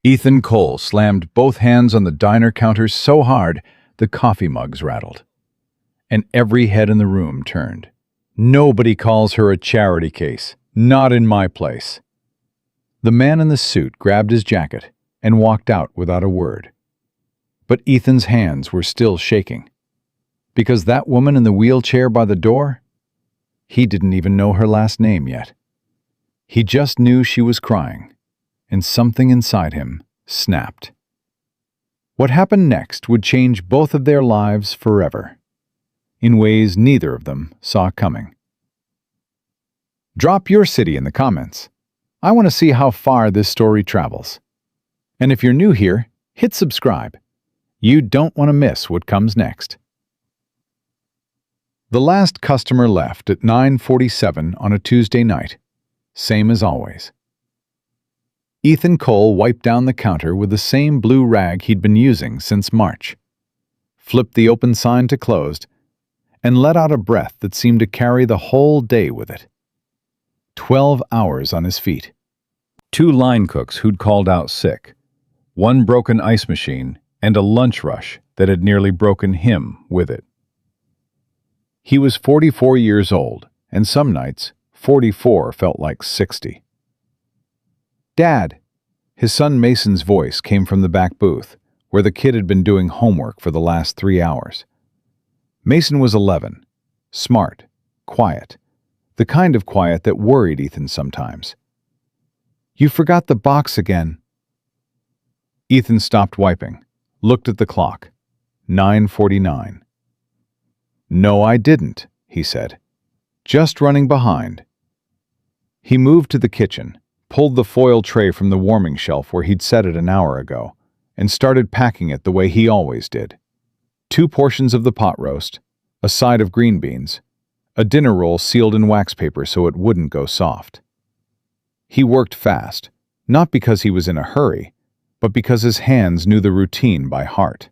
Ethan Cole slammed both hands on the diner counter so hard the coffee mugs rattled. And every head in the room turned. Nobody calls her a charity case. Not in my place. The man in the suit grabbed his jacket and walked out without a word. But Ethan's hands were still shaking. Because that woman in the wheelchair by the door? He didn't even know her last name yet. He just knew she was crying, and something inside him snapped. What happened next would change both of their lives forever, in ways neither of them saw coming. Drop your city in the comments. I want to see how far this story travels. And if you're new here, hit subscribe. You don't want to miss what comes next. The last customer left at 9:47 on a Tuesday night, same as always. Ethan Cole wiped down the counter with the same blue rag he'd been using since March, flipped the open sign to closed, and let out a breath that seemed to carry the whole day with it. 12 hours on his feet. 2 line cooks who'd called out sick, 1 broken ice machine, and a lunch rush that had nearly broken him with it. He was 44 years old, and some nights, 44 felt like 60. "Dad!" His son Mason's voice came from the back booth, where the kid had been doing homework for the last 3 hours. Mason was 11, smart, quiet, the kind of quiet that worried Ethan sometimes. "You forgot the box again." Ethan stopped wiping, looked at the clock. 9:49. "No, I didn't," he said. "Just running behind." He moved to the kitchen, pulled the foil tray from the warming shelf where he'd set it an hour ago, and started packing it the way he always did. 2 portions of the pot roast, a side of green beans, a dinner roll sealed in wax paper so it wouldn't go soft. He worked fast, not because he was in a hurry, but because his hands knew the routine by heart.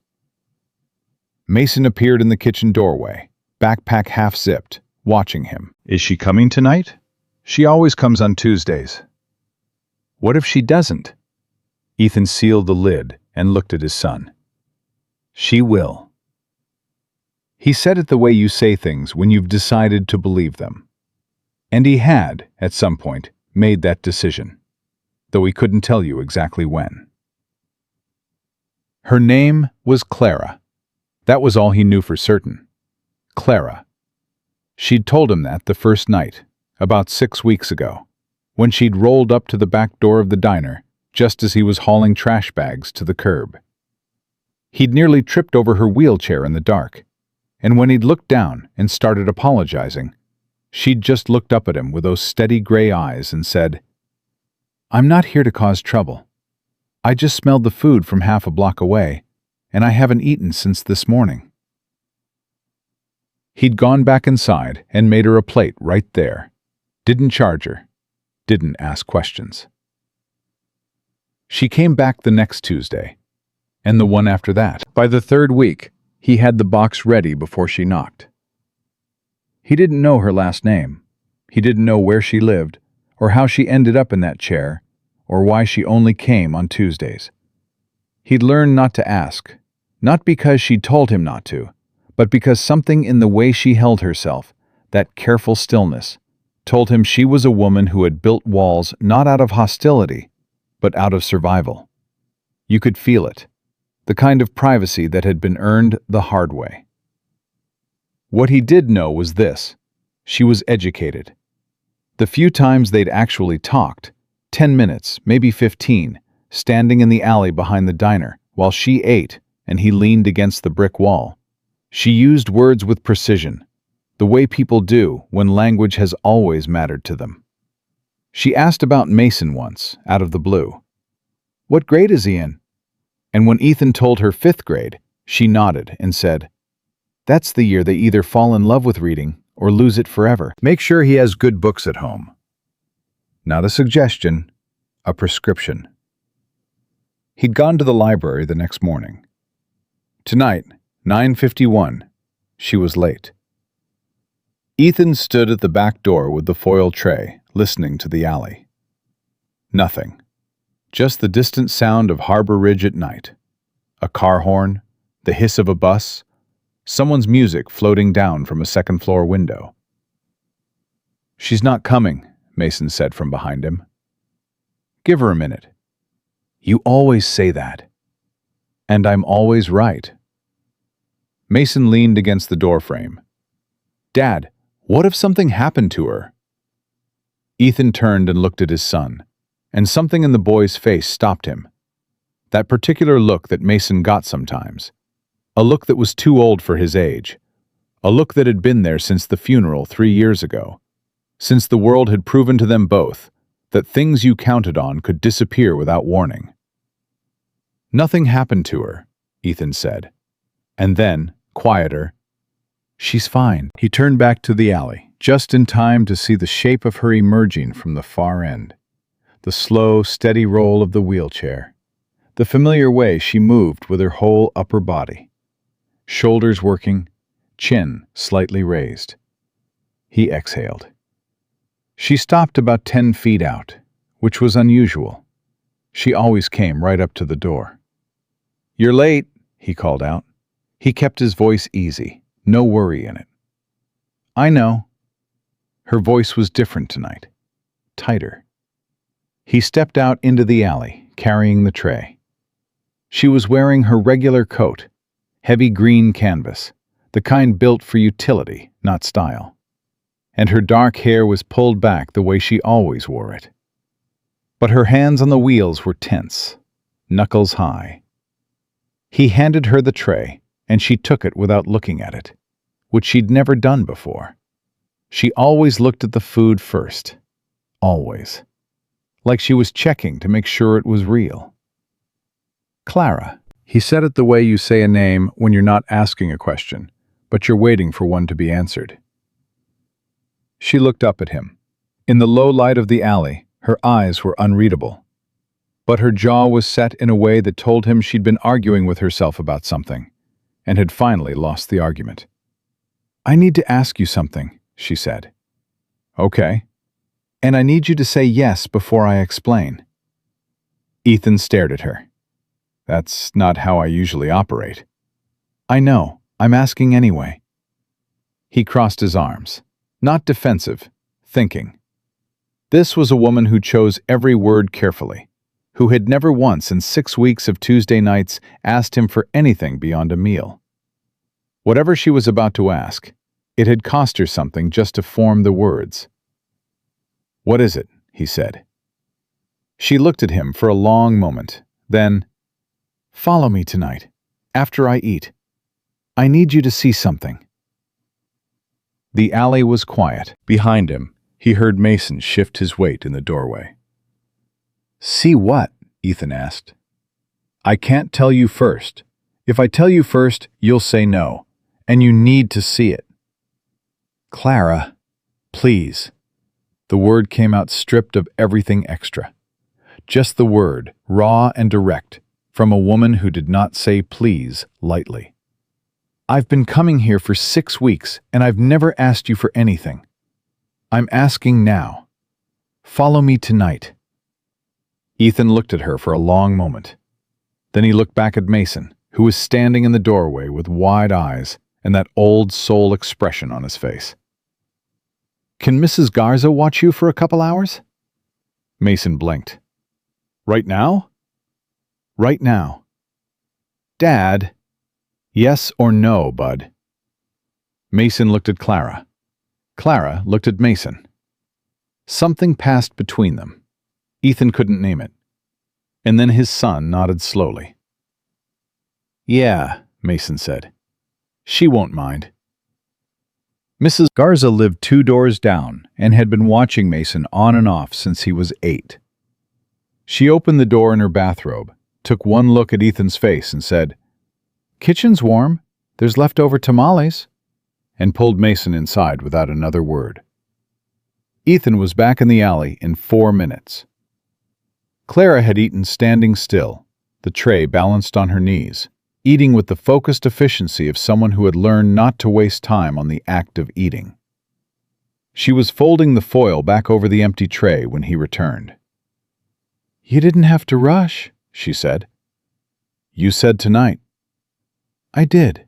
Mason appeared in the kitchen doorway, backpack half-zipped, watching him. "Is she coming tonight? She always comes on Tuesdays." "What if she doesn't?" Ethan sealed the lid and looked at his son. "She will." He said it the way you say things when you've decided to believe them. And he had, at some point, made that decision, though he couldn't tell you exactly when. Her name was Clara. That was all he knew for certain. Clara. She'd told him that the first night, about 6 weeks ago, when she'd rolled up to the back door of the diner just as he was hauling trash bags to the curb. He'd nearly tripped over her wheelchair in the dark, and when he'd looked down and started apologizing, she'd just looked up at him with those steady gray eyes and said, "I'm not here to cause trouble. I just smelled the food from half a block away, and I haven't eaten since this morning." He'd gone back inside and made her a plate right there. Didn't charge her. Didn't ask questions. She came back the next Tuesday, and the one after that. By the 3rd week, he had the box ready before she knocked. He didn't know her last name. He didn't know where she lived, or how she ended up in that chair, or why she only came on Tuesdays. He'd learned not to ask, not because she'd told him not to, but because something in the way she held herself, that careful stillness, told him she was a woman who had built walls not out of hostility, but out of survival. You could feel it, the kind of privacy that had been earned the hard way. What he did know was this: she was educated. The few times they'd actually talked, 10 minutes, maybe 15, standing in the alley behind the diner while she ate and he leaned against the brick wall, she used words with precision, the way people do when language has always mattered to them. She asked about Mason once, out of the blue. "What grade is he in?" And when Ethan told her 5th grade, she nodded and said, "That's the year they either fall in love with reading or lose it forever. Make sure he has good books at home." Not a suggestion, a prescription. He'd gone to the library the next morning. Tonight, 9:51, she was late. Ethan stood at the back door with the foil tray, listening to the alley. Nothing. Just the distant sound of Harbor Ridge at night. A car horn, the hiss of a bus, someone's music floating down from a second-floor window. "She's not coming," Mason said from behind him. "Give her a minute." "You always say that." "And I'm always right." Mason leaned against the doorframe. "Dad, what if something happened to her?" Ethan turned and looked at his son, and something in the boy's face stopped him. That particular look that Mason got sometimes. A look that was too old for his age. A look that had been there since the funeral 3 years ago. Since the world had proven to them both that things you counted on could disappear without warning. "Nothing happened to her," Ethan said. And then, quieter, "She's fine." He turned back to the alley, just in time to see the shape of her emerging from the far end. The slow, steady roll of the wheelchair. The familiar way she moved with her whole upper body. Shoulders working, chin slightly raised. He exhaled. She stopped about 10 feet out, which was unusual. She always came right up to the door. "You're late," he called out. He kept his voice easy, no worry in it. "I know." Her voice was different tonight, tighter. He stepped out into the alley, carrying the tray. She was wearing her regular coat, heavy green canvas, the kind built for utility, not style. And her dark hair was pulled back the way she always wore it. But her hands on the wheels were tense, knuckles high. He handed her the tray, and she took it without looking at it, which she'd never done before. She always looked at the food first. Always. Like she was checking to make sure it was real. "Clara." He said it the way you say a name when you're not asking a question, but you're waiting for one to be answered. She looked up at him. In the low light of the alley, her eyes were unreadable. But her jaw was set in a way that told him she'd been arguing with herself about something, and had finally lost the argument. "I need to ask you something," she said. "Okay. And I need you to say yes before I explain." Ethan stared at her. "That's not how I usually operate." "I know. I'm asking anyway." He crossed his arms. Not defensive, thinking. This was a woman who chose every word carefully, who had never once in 6 weeks of Tuesday nights asked him for anything beyond a meal. Whatever she was about to ask, it had cost her something just to form the words. "What is it?" he said. She looked at him for a long moment, then, "Follow me tonight, after I eat. I need you to see something." The alley was quiet. Behind him, he heard Mason shift his weight in the doorway. "See what?" Ethan asked. "I can't tell you first. If I tell you first, you'll say no, and you need to see it." "Clara, please." The word came out stripped of everything extra. Just the word, raw and direct, from a woman who did not say please lightly. "I've been coming here for 6 weeks, and I've never asked you for anything. I'm asking now. Follow me tonight." Ethan looked at her for a long moment. Then he looked back at Mason, who was standing in the doorway with wide eyes and that old soul expression on his face. "Can Mrs. Garza watch you for a couple hours?" Mason blinked. "Right now?" "Right now." "Dad." "Yes or no, bud." Mason looked at Clara. Clara looked at Mason. Something passed between them. Ethan couldn't name it. And then his son nodded slowly. "Yeah," Mason said. "She won't mind." Mrs. Garza lived 2 doors down and had been watching Mason on and off since he was 8. She opened the door in her bathrobe, took one look at Ethan's face and said, "Kitchen's warm. There's leftover tamales," and pulled Mason inside without another word. Ethan was back in the alley in 4 minutes. Clara had eaten standing still, the tray balanced on her knees, eating with the focused efficiency of someone who had learned not to waste time on the act of eating. She was folding the foil back over the empty tray when he returned. "You didn't have to rush," she said. "You said tonight." "I did."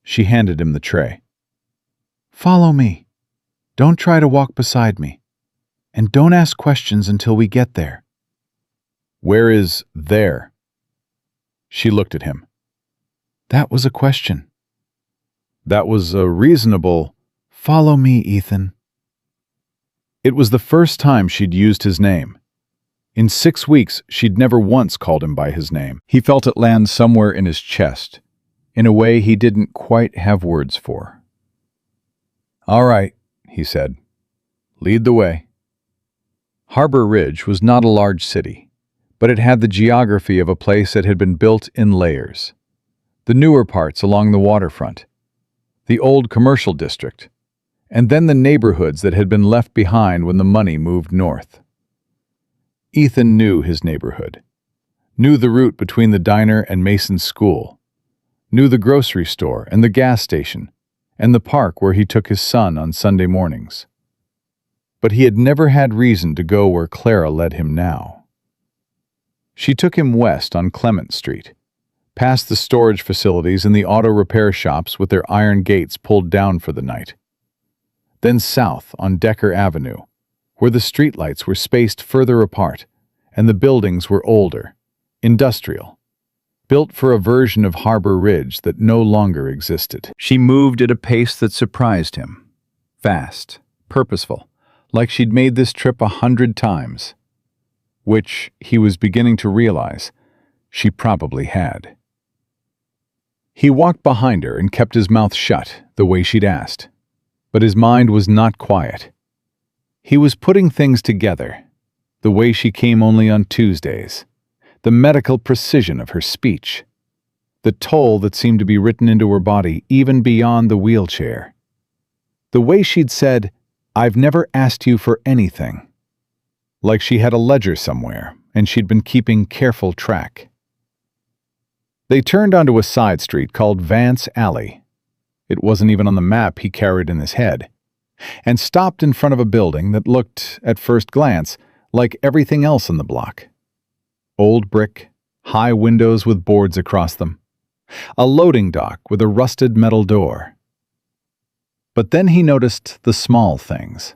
She handed him the tray. "Follow me. Don't try to walk beside me. And don't ask questions until we get there." "Where is there?" She looked at him. "That was a question." "That was a reasonable—" "Follow me, Ethan." It was the first time she'd used his name. In 6 weeks, she'd never once called him by his name. He felt it land somewhere in his chest, in a way he didn't quite have words for. "All right," he said. "Lead the way." Harbor Ridge was not a large city, but it had the geography of a place that had been built in layers. The newer parts along the waterfront, the old commercial district, and then the neighborhoods that had been left behind when the money moved north. Ethan knew his neighborhood, knew the route between the diner and Mason's school, knew the grocery store and the gas station, and the park where he took his son on Sunday mornings. But he had never had reason to go where Clara led him now. She took him west on Clement Street, past the storage facilities and the auto repair shops with their iron gates pulled down for the night. Then south on Decker Avenue, where the streetlights were spaced further apart and the buildings were older, industrial, built for a version of Harbor Ridge that no longer existed. She moved at a pace that surprised him. Fast, purposeful, like she'd made this trip 100 times, which, he was beginning to realize, she probably had. He walked behind her and kept his mouth shut, the way she'd asked. But his mind was not quiet. He was putting things together, the way she came only on Tuesdays, the medical precision of her speech, the toll that seemed to be written into her body even beyond the wheelchair. The way she'd said, "I've never asked you for anything," like she had a ledger somewhere and she'd been keeping careful track. They turned onto a side street called Vance Alley. It wasn't even on the map he carried in his head, and stopped in front of a building that looked, at first glance, like everything else in the block. Old brick, high windows with boards across them, a loading dock with a rusted metal door. But then he noticed the small things.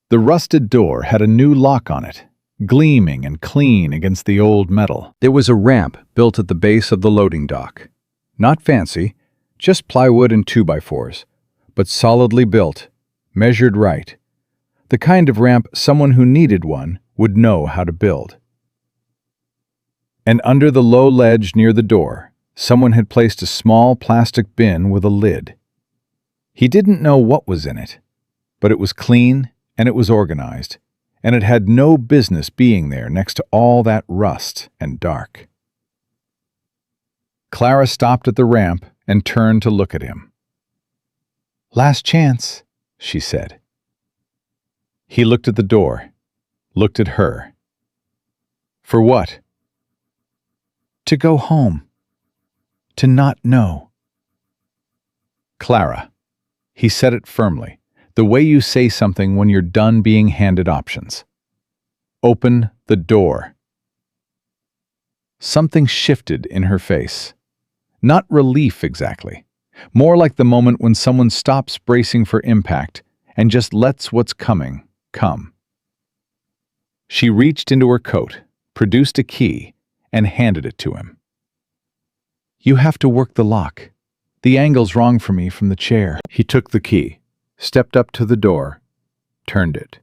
The rusted door had a new lock on it, gleaming and clean against the old metal. There was a ramp built at the base of the loading dock. Not fancy, just plywood and 2x4s, but solidly built, measured right. The kind of ramp someone who needed one would know how to build. And under the low ledge near the door, someone had placed a small plastic bin with a lid. He didn't know what was in it, but it was clean and it was organized, and it had no business being there next to all that rust and dark. Clara stopped at the ramp and turned to look at him. "Last chance," she said. He looked at the door, looked at her. "For what?" "To go home. To not know." "Clara," he said it firmly, the way you say something when you're done being handed options. "Open the door." Something shifted in her face. Not relief exactly, more like the moment when someone stops bracing for impact and just lets what's coming come. She reached into her coat, produced a key, and handed it to him. "You have to work the lock. The angle's wrong for me from the chair." He took the key, stepped up to the door, turned it.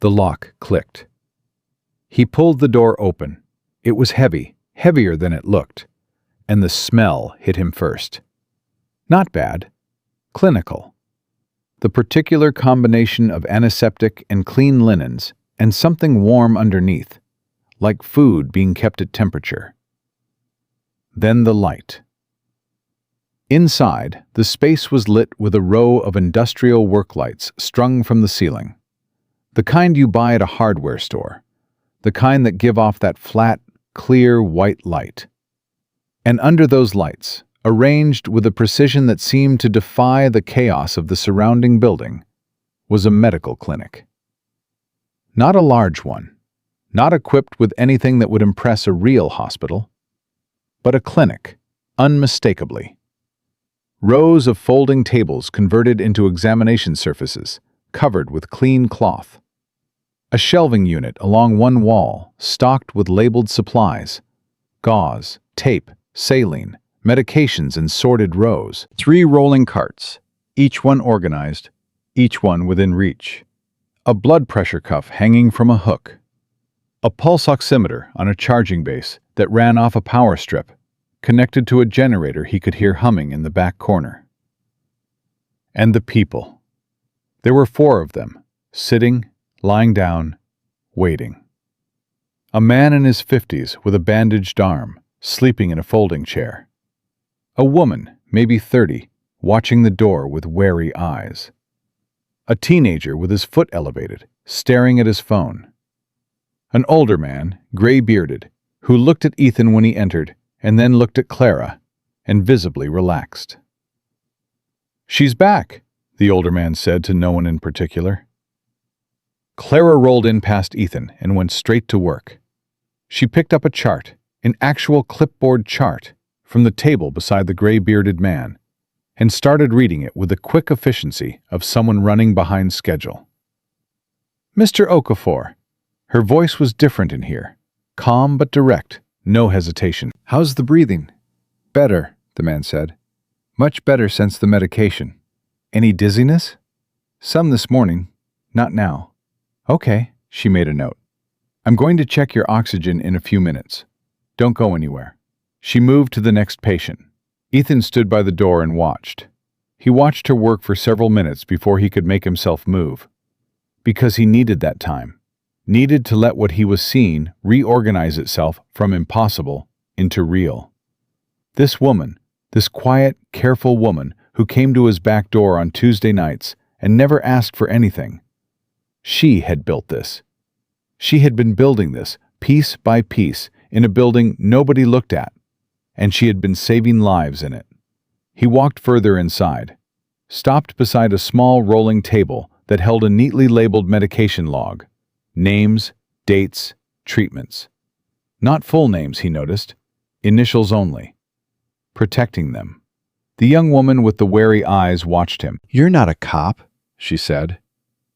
The lock clicked. He pulled the door open. It was heavy, heavier than it looked, and the smell hit him first. Not bad. Clinical. The particular combination of antiseptic and clean linens and something warm underneath, like food being kept at temperature. Then the light. Inside, the space was lit with a row of industrial work lights strung from the ceiling. The kind you buy at a hardware store. The kind that give off that flat, clear white light. And under those lights, arranged with a precision that seemed to defy the chaos of the surrounding building, was a medical clinic. Not a large one, not equipped with anything that would impress a real hospital, but a clinic, unmistakably. Rows of folding tables converted into examination surfaces, covered with clean cloth. A shelving unit along one wall, stocked with labeled supplies, gauze, tape, saline, medications in sorted rows. 3 rolling carts, each one organized, each one within reach. A blood pressure cuff hanging from a hook. A pulse oximeter on a charging base that ran off a power strip, connected to a generator he could hear humming in the back corner. And the people. There were 4 of them, sitting, lying down, waiting. A man in his 50s with a bandaged arm, sleeping in a folding chair. A woman, maybe 30, watching the door with wary eyes. A teenager with his foot elevated, staring at his phone. An older man, gray-bearded, who looked at Ethan when he entered and then looked at Clara, and visibly relaxed. "She's back," the older man said to no one in particular. Clara rolled in past Ethan and went straight to work. She picked up a chart, an actual clipboard chart, from the table beside the gray-bearded man, and started reading it with the quick efficiency of someone running behind schedule. "Mr. Okafor." Her voice was different in here, calm but direct, no hesitation. "How's the breathing?" "Better," the man said. "Much better since the medication." "Any dizziness?" "Some this morning. Not now." "Okay," she made a note. "I'm going to check your oxygen in a few minutes. Don't go anywhere." She moved to the next patient. Ethan stood by the door and watched. He watched her work for several minutes before he could make himself move. Because he needed that time. Needed to let what he was seeing reorganize itself from impossible into real. This woman, this quiet, careful woman who came to his back door on Tuesday nights and never asked for anything. She had built this. She had been building this, piece by piece, in a building nobody looked at, and she had been saving lives in it. He walked further inside, stopped beside a small rolling table that held a neatly labeled medication log. Names, dates, treatments. Not full names, he noticed. Initials only. Protecting them. The young woman with the wary eyes watched him. "You're not a cop," she said.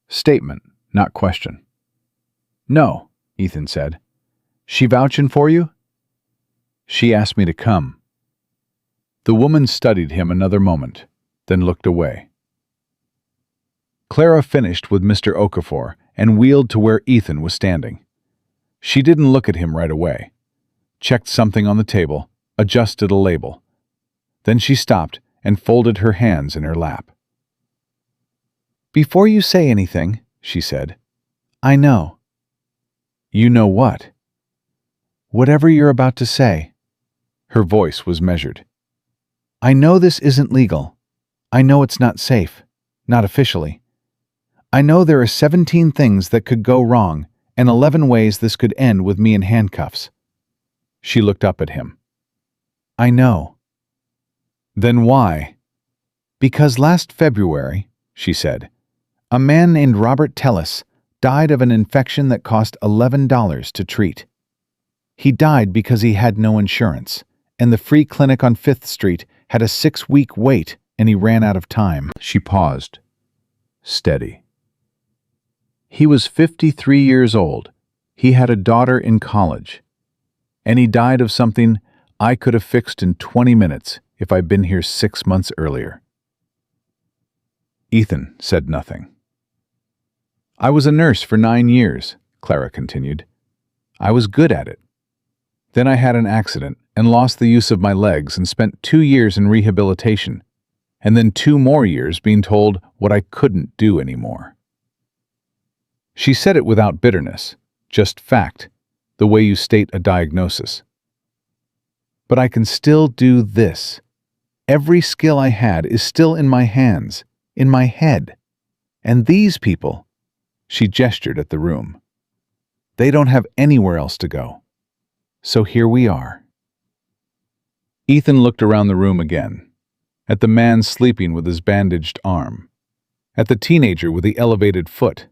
Statement, not question. "No," Ethan said. "She vouching for you?" "She asked me to come." The woman studied him another moment, then looked away. Clara finished with Mr. Okafor and wheeled to where Ethan was standing. She didn't look at him right away. Checked something on the table, adjusted a label. Then she stopped and folded her hands in her lap. "Before you say anything," she said, "I know." "You know what?" "Whatever you're about to say." Her voice was measured. "I know this isn't legal. I know it's not safe. Not officially. I know there are 17 things that could go wrong and 11 ways this could end with me in handcuffs." She looked up at him. "I know." "Then why?" "Because last February," she said, "a man named Robert Tellis died of an infection that cost $11 to treat. He died because he had no insurance, and the free clinic on 5th Street had a 6-week wait, and he ran out of time." She paused. Steady. "He was 53 years old. He had a daughter in college. And he died of something I could have fixed in 20 minutes if I'd been here 6 months earlier." Ethan said nothing. "I was a nurse for 9 years," Clara continued. "I was good at it. Then I had an accident and lost the use of my legs and spent 2 years in rehabilitation, and then 2 more years being told what I couldn't do anymore." She said it without bitterness, just fact, the way you state a diagnosis. "But I can still do this. Every skill I had is still in my hands, in my head. And these people," she gestured at the room, "they don't have anywhere else to go. So here we are." Ethan looked around the room again, at the man sleeping with his bandaged arm, at the teenager with the elevated foot,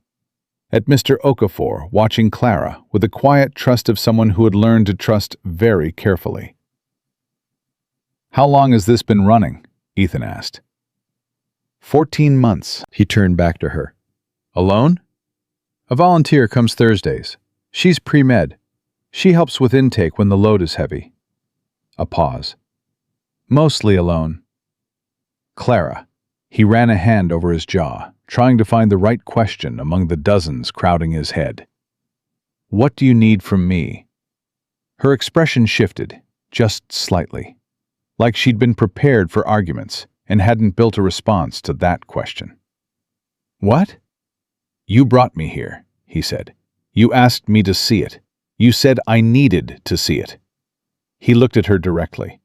at Mr. Okafor watching Clara with the quiet trust of someone who had learned to trust very carefully. "How long has this been running?" Ethan asked. 14 months, he turned back to her. "Alone?" "A volunteer comes Thursdays. She's pre-med. She helps with intake when the load is heavy." A pause. "Mostly alone." "Clara." He ran a hand over his jaw, trying to find the right question among the dozens crowding his head. "What do you need from me?" Her expression shifted, just slightly, like she'd been prepared for arguments and hadn't built a response to that question. "What?" "You brought me here," he said. "You asked me to see it. You said I needed to see it." He looked at her directly.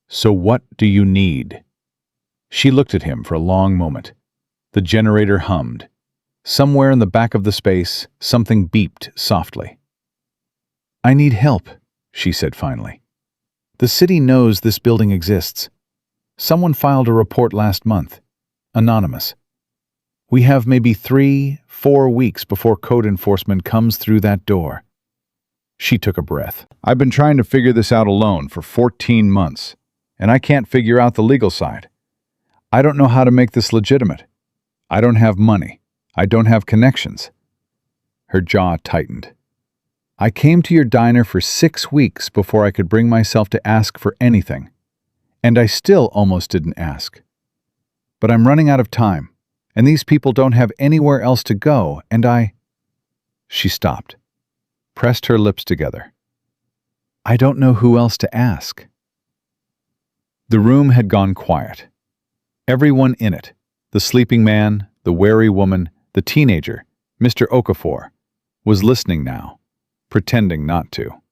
"So what do you need?" She looked at him for a long moment. The generator hummed. Somewhere in the back of the space, something beeped softly. "I need help," she said finally. "The city knows this building exists. Someone filed a report last month. Anonymous. We have maybe 3-4 weeks before code enforcement comes through that door." She took a breath. "I've been trying to figure this out alone for 14 months, and I can't figure out the legal side. I don't know how to make this legitimate. I don't have money. I don't have connections." Her jaw tightened. "I came to your diner for 6 weeks before I could bring myself to ask for anything. And I still almost didn't ask. But I'm running out of time, and these people don't have anywhere else to go, and I—" She stopped, pressed her lips together. "I don't know who else to ask." The room had gone quiet. Everyone in it, the sleeping man, the wary woman, the teenager, Mr. Okafor, was listening now, pretending not to.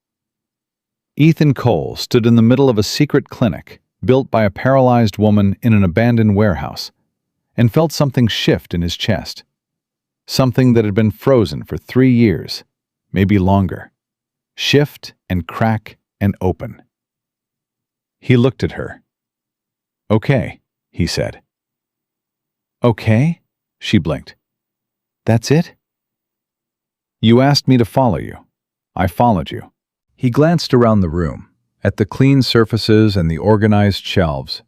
Ethan Cole stood in the middle of a secret clinic built by a paralyzed woman in an abandoned warehouse, and felt something shift in his chest. Something that had been frozen for 3 years, maybe longer. Shift and crack and open. He looked at her. "Okay," he said. "Okay?" She blinked. "That's it?" "You asked me to follow you. I followed you." He glanced around the room, at the clean surfaces and the organized shelves,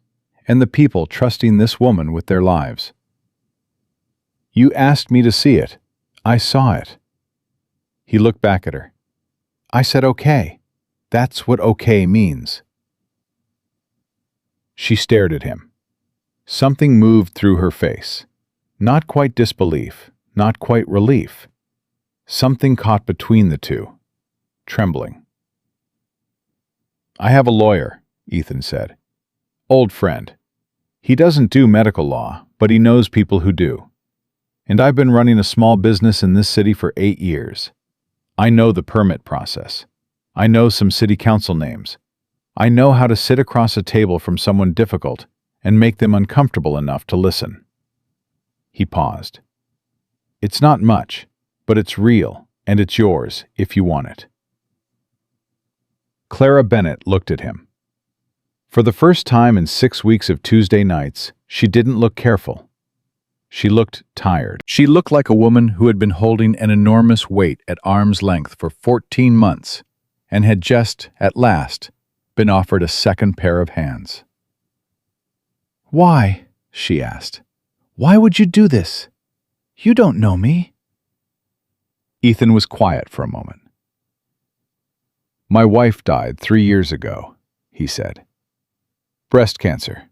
and the people trusting this woman with their lives. "You asked me to see it. I saw it." He looked back at her. "I said okay. That's what okay means." She stared at him. Something moved through her face. Not quite disbelief, not quite relief. Something caught between the two, trembling. "I have a lawyer," Ethan said. "Old friend. He doesn't do medical law, but he knows people who do. And I've been running a small business in this city for 8 years. I know the permit process. I know some city council names. I know how to sit across a table from someone difficult and make them uncomfortable enough to listen." He paused. "It's not much, but it's real, and it's yours if you want it." Clara Bennett looked at him. For the first time in 6 weeks of Tuesday nights, she didn't look careful. She looked tired. She looked like a woman who had been holding an enormous weight at arm's length for 14 months and had just, at last, been offered a second pair of hands. "Why?" she asked. "Why would you do this? You don't know me." Ethan was quiet for a moment. "My wife died 3 years ago," he said. "Breast cancer.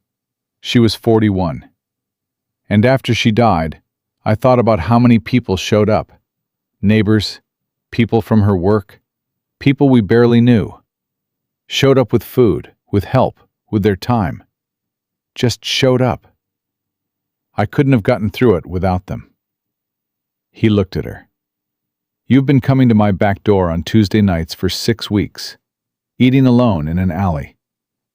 She was 41. And after she died, I thought about how many people showed up. Neighbors, people from her work, people we barely knew. Showed up with food, with help, with their time. Just showed up. I couldn't have gotten through it without them." He looked at her. "You've been coming to my back door on Tuesday nights for 6 weeks, eating alone in an alley,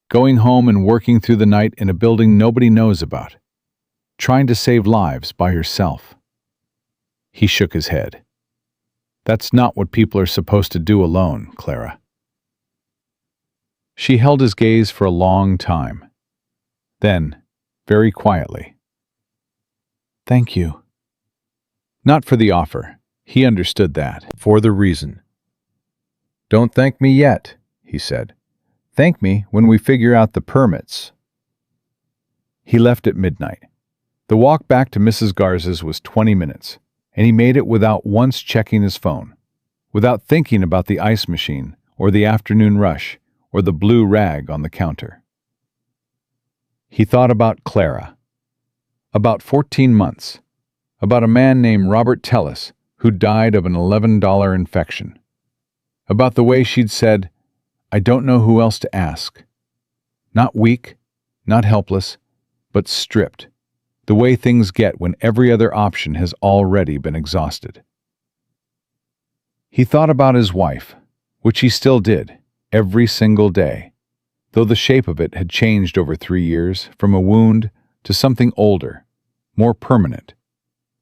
going home and working through the night in a building nobody knows about, trying to save lives by yourself." He shook his head. "That's not what people are supposed to do alone, Clara." She held his gaze for a long time. Then, very quietly, "Thank you." Not for the offer. He understood that, for the reason. "Don't thank me yet," he said. "Thank me when we figure out the permits." He left at midnight. The walk back to Mrs. Garza's was 20 minutes, and he made it without once checking his phone, without thinking about the ice machine, or the afternoon rush, or the blue rag on the counter. He thought about Clara, about 14 months, about a man named Robert Tellis who died of an $11 infection, about the way she'd said, "I don't know who else to ask." Not weak, not helpless, but stripped, the way things get when every other option has already been exhausted. He thought about his wife, which he still did, every single day, though the shape of it had changed over 3 years, from a wound to something older, more permanent,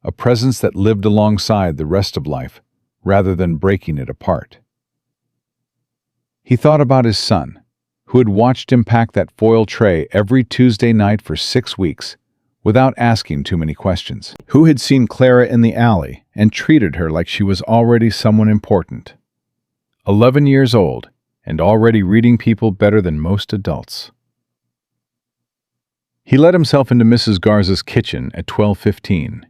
a presence that lived alongside the rest of life rather than breaking it apart. He thought about his son, who had watched him pack that foil tray every Tuesday night for 6 weeks without asking too many questions, who had seen Clara in the alley and treated her like she was already someone important. 11 years old and already reading people better than most adults. He let himself into Mrs. Garza's kitchen at 12:15.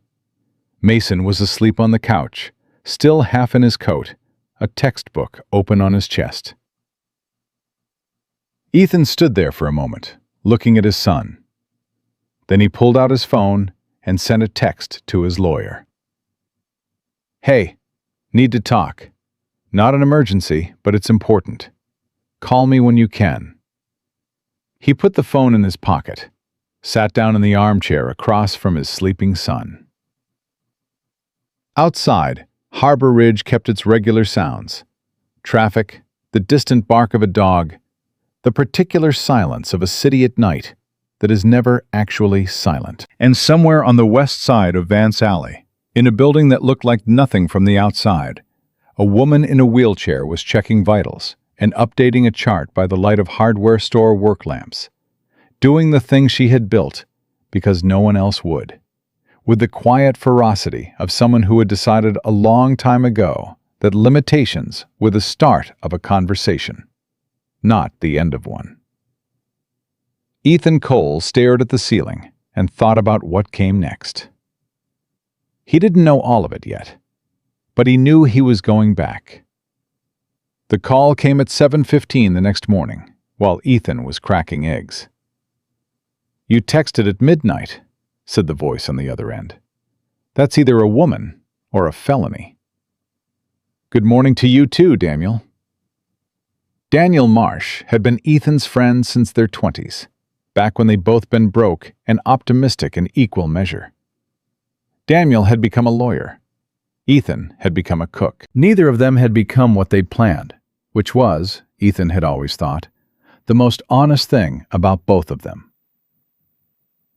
Mason was asleep on the couch, still half in his coat, a textbook open on his chest. Ethan stood there for a moment, looking at his son. Then he pulled out his phone and sent a text to his lawyer. "Hey, need to talk. Not an emergency, but it's important. Call me when you can." He put the phone in his pocket, sat down in the armchair across from his sleeping son. Outside, Harbor Ridge kept its regular sounds: traffic, the distant bark of a dog, the particular silence of a city at night that is never actually silent. And somewhere on the west side of Vance Alley, in a building that looked like nothing from the outside, a woman in a wheelchair was checking vitals and updating a chart by the light of hardware store work lamps, doing the thing she had built because no one else would, with the quiet ferocity of someone who had decided a long time ago that limitations were the start of a conversation, not the end of one. Ethan Cole stared at the ceiling and thought about what came next. He didn't know all of it yet, but he knew he was going back. The call came at 7:15 the next morning, while Ethan was cracking eggs. "You texted at midnight," said the voice on the other end. "That's either a woman or a felony." "Good morning to you too, Daniel." Daniel Marsh had been Ethan's friend since their 20s, back when they'd both been broke and optimistic in equal measure. Daniel had become a lawyer. Ethan had become a cook. Neither of them had become what they'd planned, which was, Ethan had always thought, the most honest thing about both of them.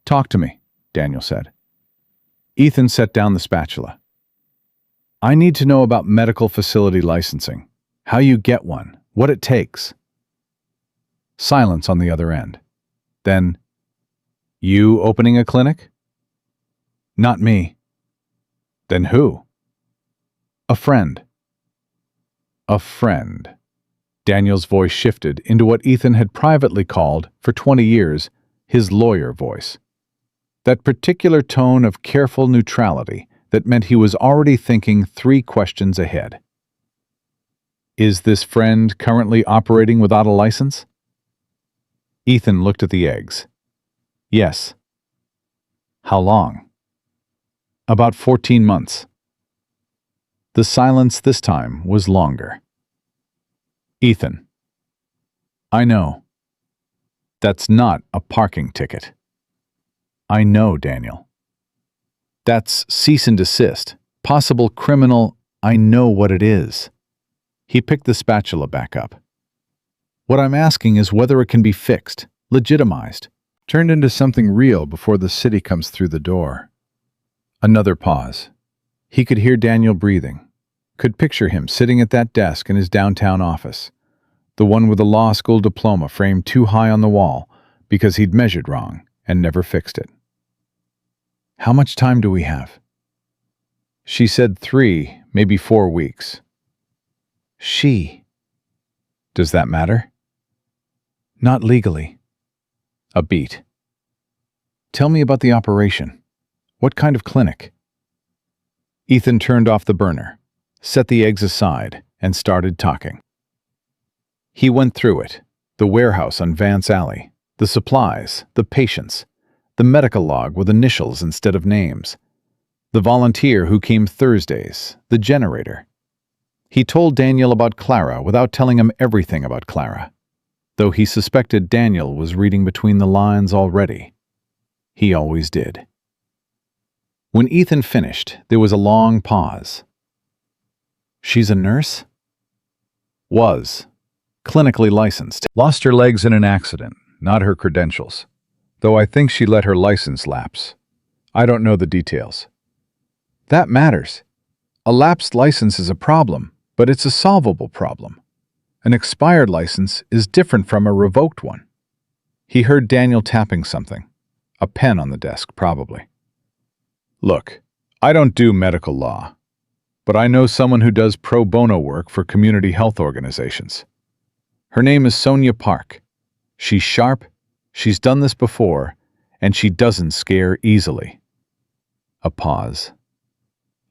"Talk to me," Daniel said. Ethan set down the spatula. "I need to know about medical facility licensing, how you get one, what it takes." Silence on the other end. Then, "You opening a clinic?" "Not me." "Then who?" "A friend." "A friend." Daniel's voice shifted into what Ethan had privately called, for 20 years, his lawyer voice. That particular tone of careful neutrality that meant he was already thinking 3 questions ahead. "Is this friend currently operating without a license?" Ethan looked at the eggs. "Yes." "How long?" "About 14 months." The silence this time was longer. "Ethan." "I know. That's not a parking ticket." "I know, Daniel. That's cease and desist, possible criminal. I know what it is." He picked the spatula back up. "What I'm asking is whether it can be fixed, legitimized, turned into something real before the city comes through the door." Another pause. He could hear Daniel breathing, could picture him sitting at that desk in his downtown office, the one with a law school diploma framed too high on the wall because he'd measured wrong and never fixed it. "How much time do we have?" She said 3, maybe 4 weeks. She. Does that matter? Not legally. A beat. Tell me about the operation. What kind of clinic? Ethan turned off the burner, set the eggs aside, and started talking. He went through it, the warehouse on Vance Alley, the supplies, the patients, the medical log with initials instead of names, the volunteer who came Thursdays, the generator. He told Daniel about Clara without telling him everything about Clara, though he suspected Daniel was reading between the lines already. He always did. When Ethan finished, there was a long pause. She's a nurse? Was. Clinically licensed. Lost her legs in an accident, not her credentials. Though I think she let her license lapse. I don't know the details. That matters. A lapsed license is a problem, but it's a solvable problem. An expired license is different from a revoked one. He heard Daniel tapping something. A pen on the desk, probably. Look, I don't do medical law, but I know someone who does pro bono work for community health organizations. Her name is Sonia Park. She's sharp, she's done this before, and she doesn't scare easily. A pause.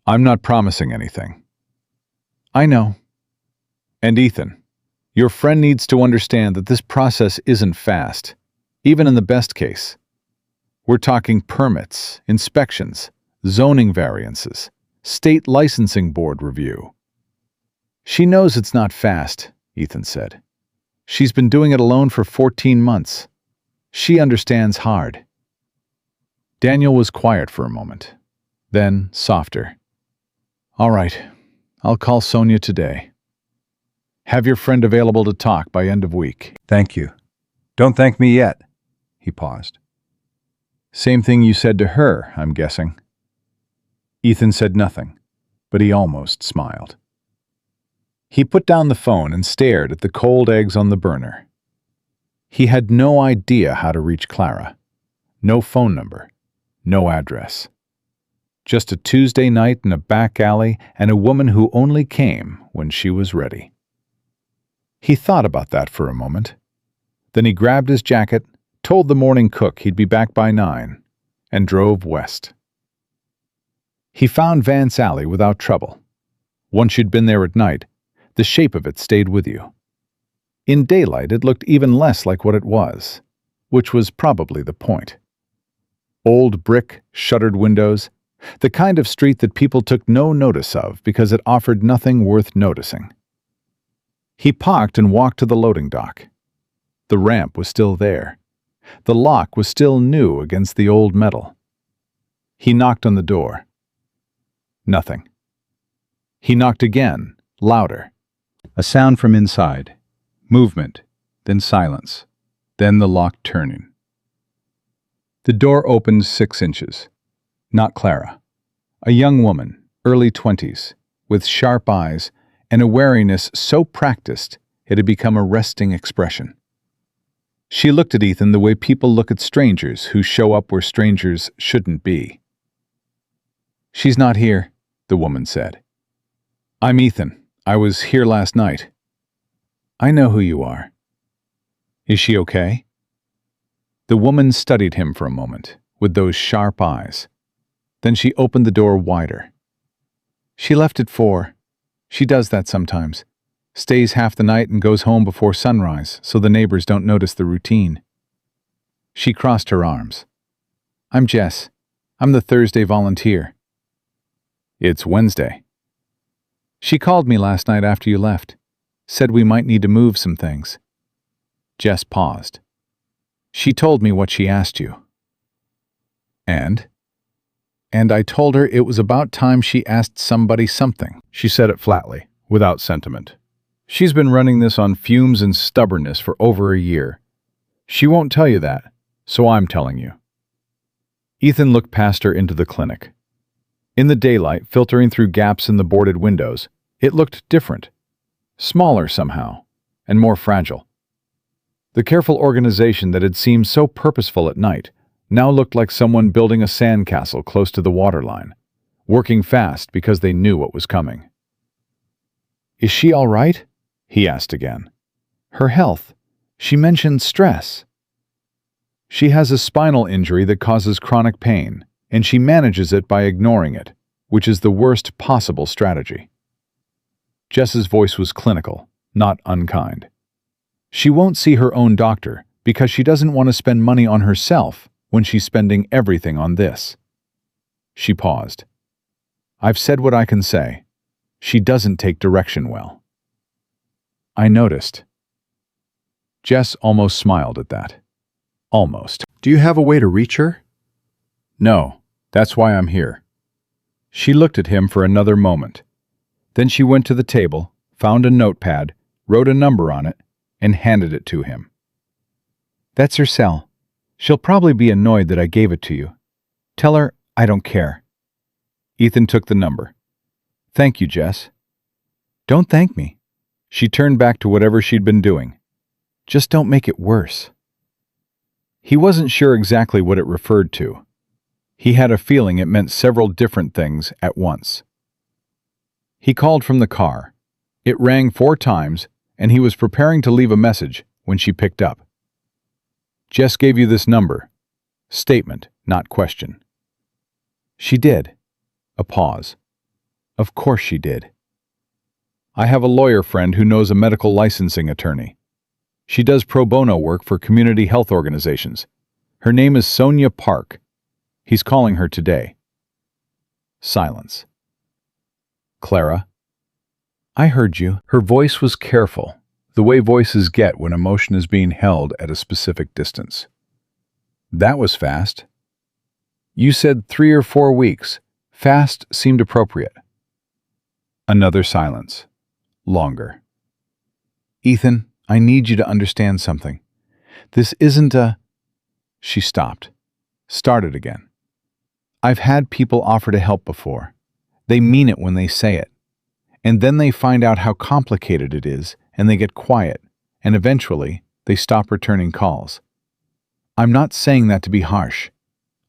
I'm not promising anything. I know. And Ethan, your friend needs to understand that this process isn't fast, even in the best case. We're talking permits, inspections, zoning variances, state licensing board review. She knows it's not fast, Ethan said. She's been doing it alone for 14 months. She understands hard. Daniel was quiet for a moment, then softer. All right, I'll call Sonia today. Have your friend available to talk by end of week. Thank you. Don't thank me yet. He paused. Same thing you said to her, I'm guessing. Ethan said nothing, but he almost smiled. He put down the phone and stared at the cold eggs on the burner. He had no idea how to reach Clara. No phone number. No address. Just a Tuesday night in a back alley and a woman who only came when she was ready. He thought about that for a moment. Then he grabbed his jacket, told the morning cook he'd be back by 9, and drove west. He found Vance Alley without trouble. Once you'd been there at night, the shape of it stayed with you. In daylight, it looked even less like what it was, which was probably the point. Old brick, shuttered windows, the kind of street that people took no notice of because it offered nothing worth noticing. He parked and walked to the loading dock. The ramp was still there. The lock was still new against the old metal. He knocked on the door. Nothing. He knocked again, louder. A sound from inside. Movement, then silence, then the lock turning. The door opened 6 inches. Not Clara. A young woman, early 20s, with sharp eyes and a wariness so practiced it had become a resting expression. She looked at Ethan the way people look at strangers who show up where strangers shouldn't be. She's not here, the woman said. I'm Ethan. I was here last night. I know who you are. Is she okay? The woman studied him for a moment, with those sharp eyes. Then she opened the door wider. She left at 4. She does that sometimes. Stays half the night and goes home before sunrise so the neighbors don't notice the routine. She crossed her arms. I'm Jess. I'm the Thursday volunteer. It's Wednesday. She called me last night after you left. Said we might need to move some things. Jess paused. She told me what she asked you. And I told her it was about time she asked somebody something. She said it flatly, without sentiment. She's been running this on fumes and stubbornness for over a year. She won't tell you that, so I'm telling you. Ethan looked past her into the clinic. In the daylight, filtering through gaps in the boarded windows, it looked different. Smaller somehow, and more fragile. The careful organization that had seemed so purposeful at night now looked like someone building a sandcastle close to the waterline, working fast because they knew what was coming. "Is she all right?" he asked again. "Her health. She mentioned stress." "She has a spinal injury that causes chronic pain, and she manages it by ignoring it, which is the worst possible strategy." Jess's voice was clinical, not unkind. "She won't see her own doctor because she doesn't want to spend money on herself when she's spending everything on this." She paused. "I've said what I can say. She doesn't take direction well." "I noticed." Jess almost smiled at that. Almost. "Do you have a way to reach her?" "No, that's why I'm here." She looked at him for another moment. Then she went to the table, found a notepad, wrote a number on it, and handed it to him. "That's her cell. She'll probably be annoyed that I gave it to you. Tell her I don't care." Ethan took the number. "Thank you, Jess." "Don't thank me." She turned back to whatever she'd been doing. "Just don't make it worse." He wasn't sure exactly what it referred to. He had a feeling it meant several different things at once. He called from the car. It rang 4 times, and he was preparing to leave a message when she picked up. "Jess gave you this number." Statement, not question. "She did." A pause. "Of course she did." "I have a lawyer friend who knows a medical licensing attorney. She does pro bono work for community health organizations. Her name is Sonia Park. He's calling her today." Silence. "Clara?" "I heard you." Her voice was careful, the way voices get when emotion is being held at a specific distance. "That was fast." "You said 3 or 4 weeks. Fast seemed appropriate." Another silence. Longer. "Ethan, I need you to understand something. This isn't a—" She stopped. Started again. "I've had people offer to help before. They mean it when they say it. And then they find out how complicated it is, and they get quiet, and eventually they stop returning calls. I'm not saying that to be harsh.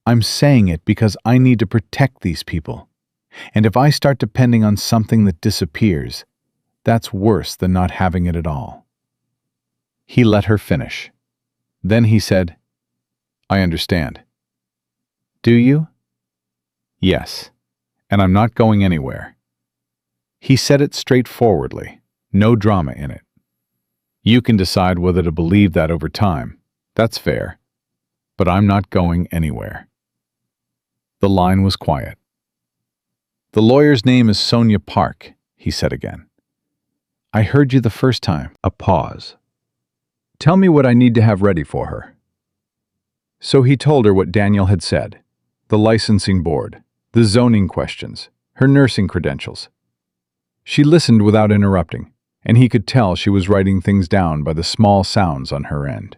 I'm saying it because I need to protect these people. And if I start depending on something that disappears, that's worse than not having it at all." He let her finish. Then he said, "I understand." "Do you?" "Yes. And I'm not going anywhere." He said it straightforwardly, no drama in it. "You can decide whether to believe that over time. That's fair. But I'm not going anywhere." The line was quiet. "The lawyer's name is Sonia Park," he said again. "I heard you the first time." A pause. "Tell me what I need to have ready for her." So he told her what Daniel had said: the licensing board, the zoning questions, her nursing credentials. She listened without interrupting, and he could tell she was writing things down by the small sounds on her end.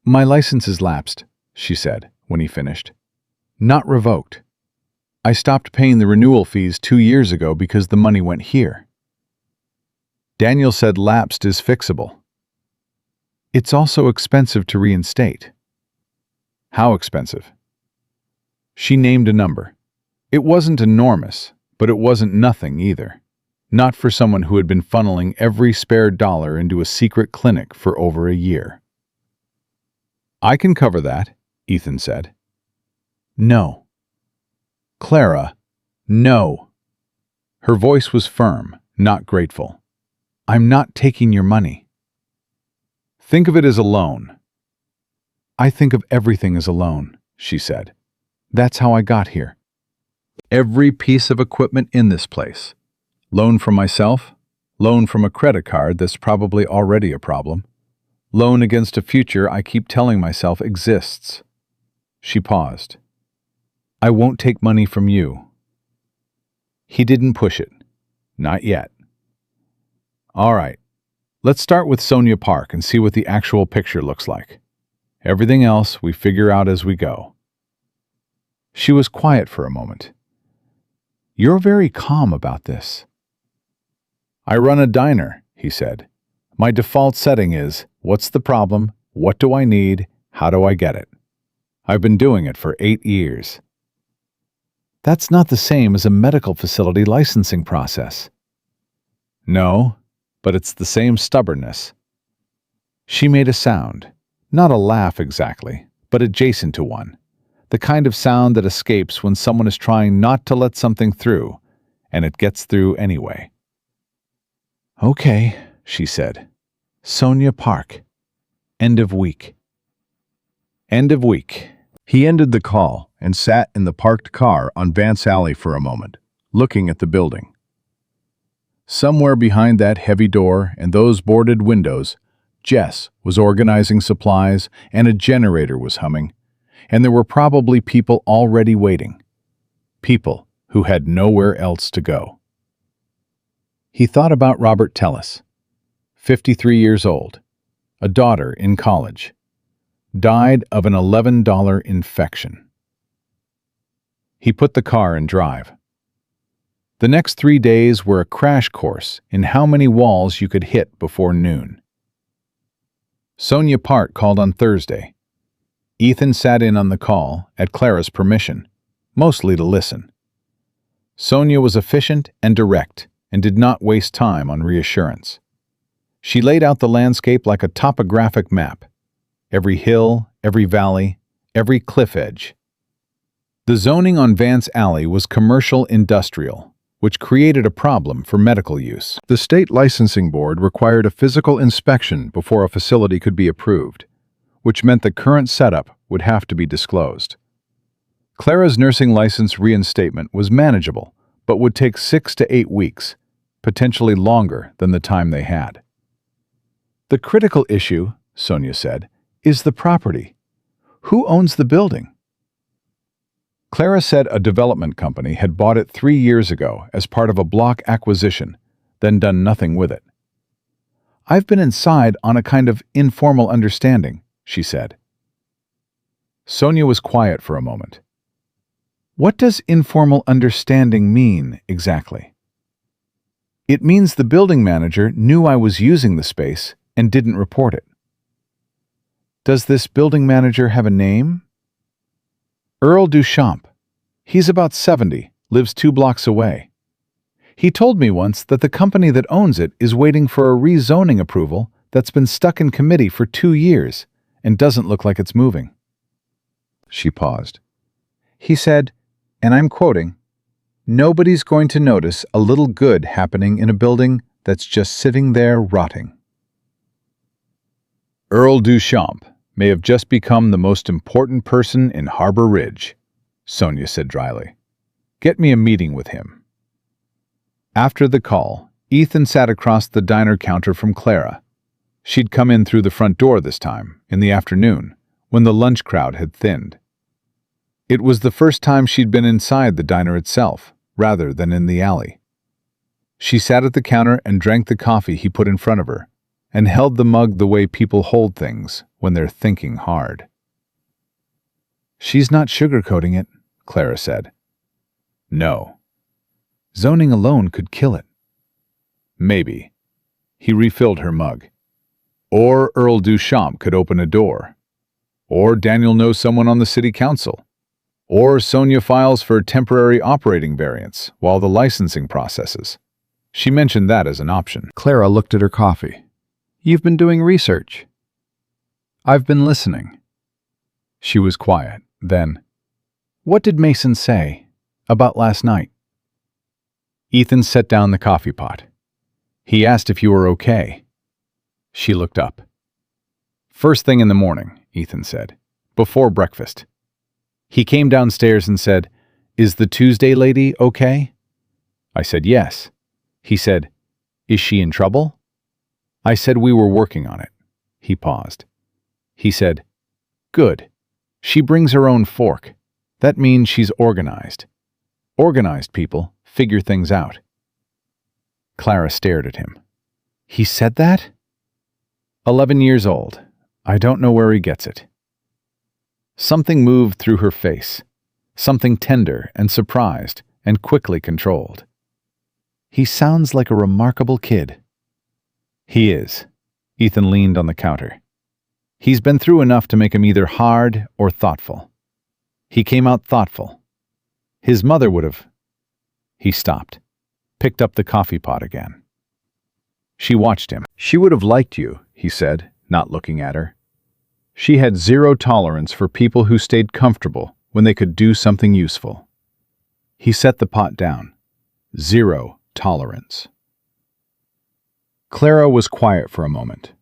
"My license is lapsed," she said when he finished. "Not revoked. I stopped paying the renewal fees 2 years ago because the money went here." Daniel said lapsed is fixable. "It's also expensive to reinstate." "How expensive?" She named a number. It wasn't enormous, but it wasn't nothing either. Not for someone who had been funneling every spare dollar into a secret clinic for over a year. "I can cover that," Ethan said. "No." "Clara, no." Her voice was firm, not grateful. "I'm not taking your money." "Think of it as a loan." "I think of everything as a loan," she said. "That's how I got here. Every piece of equipment in this place. Loan from myself, loan from a credit card that's probably already a problem, loan against a future I keep telling myself exists." She paused. "I won't take money from you." He didn't push it. Not yet. "All right. Let's start with Sonia Park and see what the actual picture looks like. Everything else we figure out as we go." She was quiet for a moment. "You're very calm about this." "I run a diner," he said. "My default setting is, what's the problem? What do I need? How do I get it? I've been doing it for 8 years." That's not the same as a medical facility licensing process. No, but it's the same stubbornness. She made a sound, not a laugh exactly, but adjacent to one, the kind of sound that escapes when someone is trying not to let something through, and it gets through anyway. Okay, she said. Sonia Park. End of week. End of week. He ended the call and sat in the parked car on Vance Alley for a moment, looking at the building. Somewhere behind that heavy door and those boarded windows, Jess was organizing supplies and a generator was humming, and there were probably people already waiting. People who had nowhere else to go. He thought about Robert Tellis, 53 years old, a daughter in college, died of an $11 infection. He put the car in drive. The next 3 days were a crash course in how many walls you could hit before noon. Sonia Park called on Thursday. Ethan sat in on the call, at Clara's permission, mostly to listen. Sonia was efficient and direct and did not waste time on reassurance. She laid out the landscape like a topographic map. Every hill, every valley, every cliff edge. The zoning on Vance Alley was commercial industrial, which created a problem for medical use. The state licensing board required a physical inspection before a facility could be approved, which meant the current setup would have to be disclosed. Clara's nursing license reinstatement was manageable, but would take 6 to 8 weeks, potentially longer than the time they had. The critical issue, Sonia said, is the property. Who owns the building? Clara said a development company had bought it 3 years ago as part of a block acquisition, then done nothing with it. I've been inside on a kind of informal understanding, she said. Sonia was quiet for a moment. What does informal understanding mean exactly? It means the building manager knew I was using the space and didn't report it. Does this building manager have a name? Earl Duchamp. He's about 70, lives 2 blocks away. He told me once that the company that owns it is waiting for a rezoning approval that's been stuck in committee for 2 years and doesn't look like it's moving. She paused. He said, and I'm quoting, "Nobody's going to notice a little good happening in a building that's just sitting there rotting." Earl Duchamp may have just become the most important person in Harbor Ridge, Sonia said dryly. Get me a meeting with him. After the call, Ethan sat across the diner counter from Clara. She'd come in through the front door this time, in the afternoon, when the lunch crowd had thinned. It was the first time she'd been inside the diner itself, rather than in the alley. She sat at the counter and drank the coffee he put in front of her, and held the mug the way people hold things when they're thinking hard. She's not sugarcoating it, Clara said. No. Zoning alone could kill it. Maybe. He refilled her mug. Or Earl Duchamp could open a door. Or Daniel knows someone on the city council. Or Sonia files for a temporary operating variance while the licensing processes. She mentioned that as an option. Clara looked at her coffee. You've been doing research. I've been listening. She was quiet. Then, what did Mason say about last night? Ethan set down the coffee pot. He asked if you were okay. She looked up. First thing in the morning, Ethan said, before breakfast. He came downstairs and said, "Is the Tuesday lady okay?" I said, "Yes." He said, "Is she in trouble?" I said we were working on it. He paused. He said, "Good. She brings her own fork. That means she's organized. Organized people figure things out." Clara stared at him. He said that? 11 years old. I don't know where he gets it. Something moved through her face. Something tender and surprised and quickly controlled. He sounds like a remarkable kid. He is. Ethan leaned on the counter. He's been through enough to make him either hard or thoughtful. He came out thoughtful. His mother would have... He stopped, picked up the coffee pot again. She watched him. She would have liked you, he said, not looking at her. She had zero tolerance for people who stayed comfortable when they could do something useful. He set the pot down. Zero tolerance. Clara was quiet for a moment.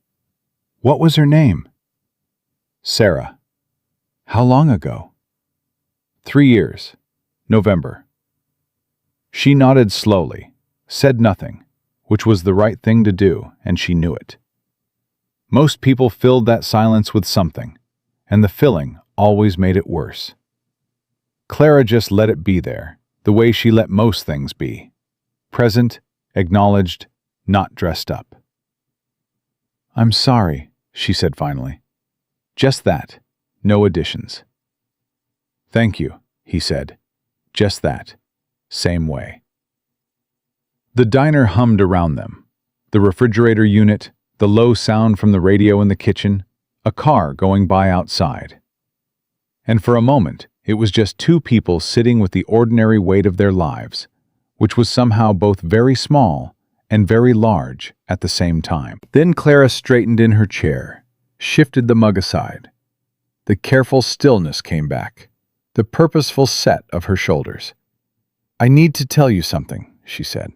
What was her name? Sarah. How long ago? 3 years. November. She nodded slowly, said nothing, which was the right thing to do, and she knew it. Most people filled that silence with something, and the filling always made it worse. Clara just let it be there, the way she let most things be. Present, acknowledged, not dressed up. "I'm sorry," she said finally. Just that, no additions. "Thank you," he said. Just that, same way. The diner hummed around them. The refrigerator unit, the low sound from the radio in the kitchen, a car going by outside. And for a moment, it was just two people sitting with the ordinary weight of their lives, which was somehow both very small and very large at the same time. Then Clara straightened in her chair, shifted the mug aside. The careful stillness came back, the purposeful set of her shoulders. "I need to tell you something," she said.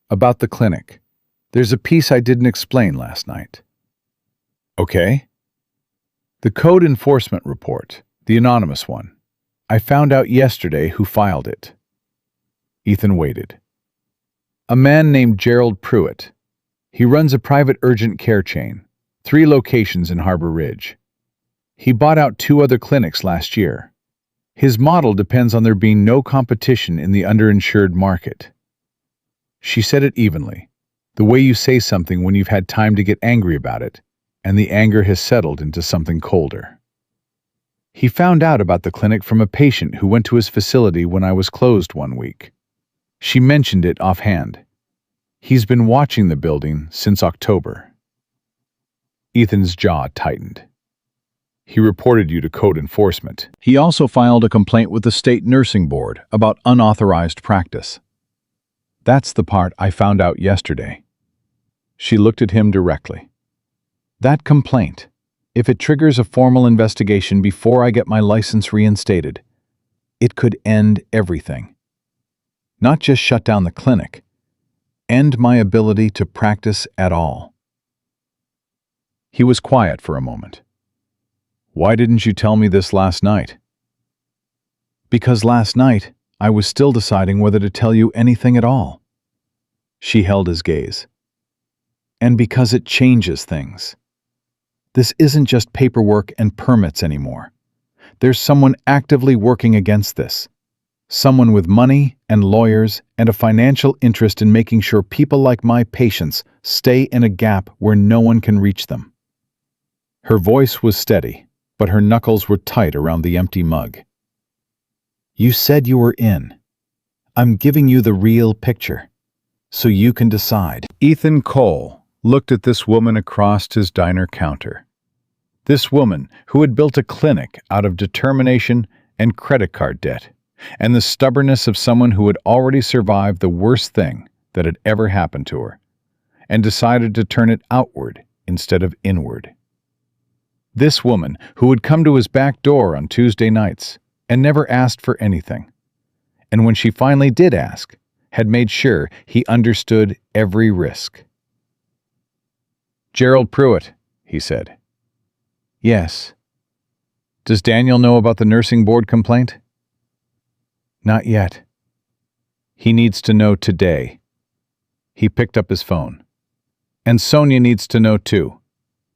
"About the clinic. There's a piece I didn't explain last night." "Okay?" "The code enforcement report, the anonymous one. I found out yesterday who filed it." Ethan waited. "A man named Gerald Pruitt. He runs a private urgent care chain, 3 locations in Harbor Ridge. He bought out 2 other clinics last year. His model depends on there being no competition in the underinsured market." She said it evenly, the way you say something when you've had time to get angry about it, and the anger has settled into something colder. "He found out about the clinic from a patient who went to his facility when I was closed one week." She mentioned it offhand. "He's been watching the building since October." Ethan's jaw tightened. "He reported you to code enforcement." He also filed a complaint with the state nursing board about unauthorized practice. "That's the part I found out yesterday." She looked at him directly. "That complaint, if it triggers a formal investigation before I get my license reinstated, it could end everything. Not just shut down the clinic, end my ability to practice at all." He was quiet for a moment. "Why didn't you tell me this last night?" "Because last night, I was still deciding whether to tell you anything at all." She held his gaze. "And because it changes things. This isn't just paperwork and permits anymore. There's someone actively working against this. Someone with money and lawyers and a financial interest in making sure people like my patients stay in a gap where no one can reach them." Her voice was steady, but her knuckles were tight around the empty mug. "You said you were in. I'm giving you the real picture, so you can decide." Ethan Cole looked at this woman across his diner counter. This woman who had built a clinic out of determination and credit card debt, and the stubbornness of someone who had already survived the worst thing that had ever happened to her, and decided to turn it outward instead of inward. This woman who would come to his back door on Tuesday nights and never asked for anything, and when she finally did ask, had made sure he understood every risk. "Gerald Pruitt," he said. "Yes." "Does Daniel know about the nursing board complaint?" "Not yet." "He needs to know today." He picked up his phone. "And Sonia needs to know too.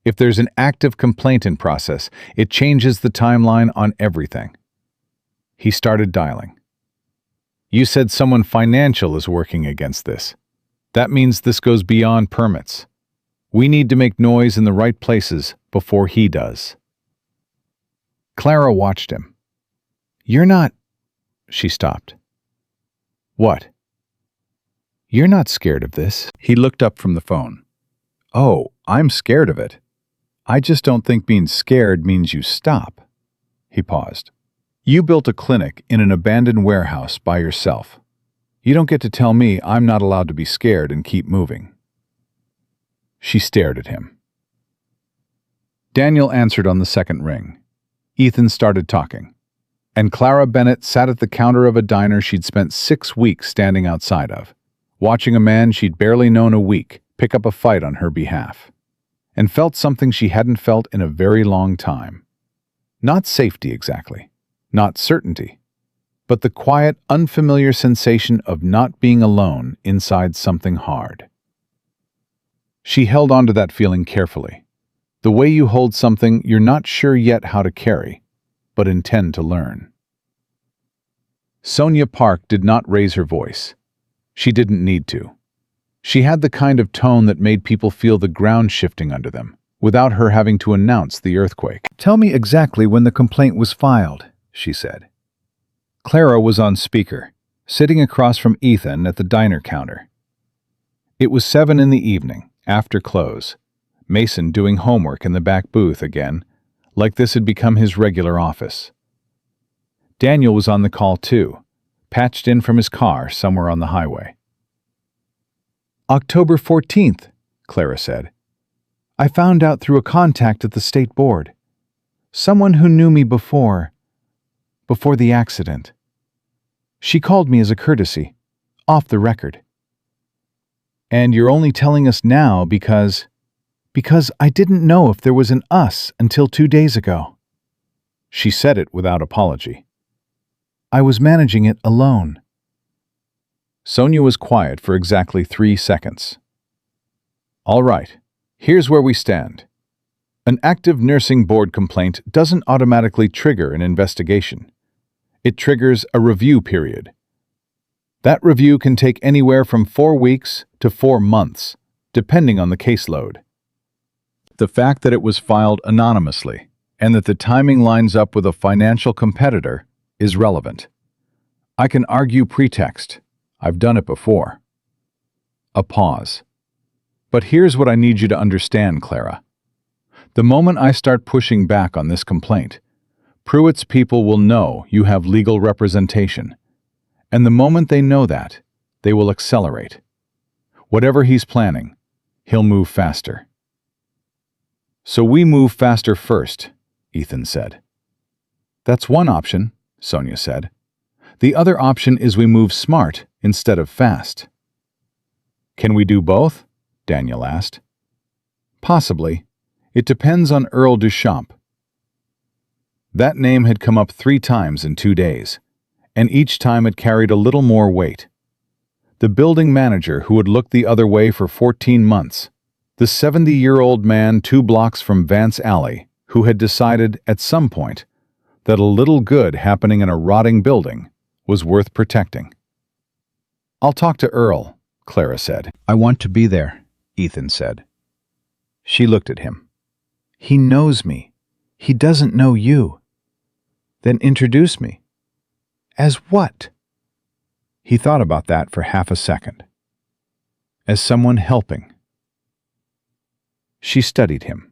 If there's an active complaint in process, it changes the timeline on everything." He started dialing. "You said someone financial is working against this. That means this goes beyond permits. We need to make noise in the right places before he does." Clara watched him. "You're not..." She stopped. "What?" "You're not scared of this." He looked up from the phone. "Oh, I'm scared of it. I just don't think being scared means you stop." He paused. You built a clinic in an abandoned warehouse by yourself. You don't get to tell me I'm not allowed to be scared and keep moving." She stared at him. Daniel answered on the second ring. Ethan started talking, and Clara Bennett sat at the counter of a diner she'd spent 6 weeks standing outside of, watching a man she'd barely known a week pick up a fight on her behalf, and felt something she hadn't felt in a very long time. Not safety exactly, not certainty, but the quiet, unfamiliar sensation of not being alone inside something hard. She held on to that feeling carefully, the way you hold something you're not sure yet how to carry, but intend to learn. Sonia Park did not raise her voice. She didn't need to. She had the kind of tone that made people feel the ground shifting under them, without her having to announce the earthquake. "Tell me exactly when the complaint was filed," she said. Clara was on speaker, sitting across from Ethan at the diner counter. It was 7 in the evening, after close. Mason doing homework in the back booth again, like this had become his regular office. Daniel was on the call too, patched in from his car somewhere on the highway. "October 14th, Clara said. "I found out through a contact at the state board. Someone who knew me before the accident. She called me as a courtesy, off the record." "And you're only telling us now because I didn't know if there was an us until 2 days ago." She said it without apology. "I was managing it alone." Sonia was quiet for exactly 3 seconds. "All right, here's where we stand. An active nursing board complaint doesn't automatically trigger an investigation. It triggers a review period. That review can take anywhere from 4 weeks to 4 months, depending on the caseload. The fact that it was filed anonymously and that the timing lines up with a financial competitor is relevant. I can argue pretext. I've done it before." A pause. "But here's what I need you to understand, Clara. The moment I start pushing back on this complaint, Pruitt's people will know you have legal representation. And the moment they know that, they will accelerate. Whatever he's planning, he'll move faster." "So we move faster first," Ethan said. "That's one option," Sonia said. "The other option is we move smart instead of fast." "Can we do both?" Daniel asked. "Possibly. It depends on Earl Duchamp." That name had come up 3 times in 2 days, and each time it carried a little more weight. The building manager who had looked the other way for 14 months, the 70-year-old man 2 blocks from Vance Alley, who had decided at some point that a little good happening in a rotting building was worth protecting. "I'll talk to Earl," Clara said. "I want to be there," Ethan said. She looked at him. "He knows me. He doesn't know you." "Then introduce me." "As what?" He thought about that for half a second. "As someone helping." She studied him.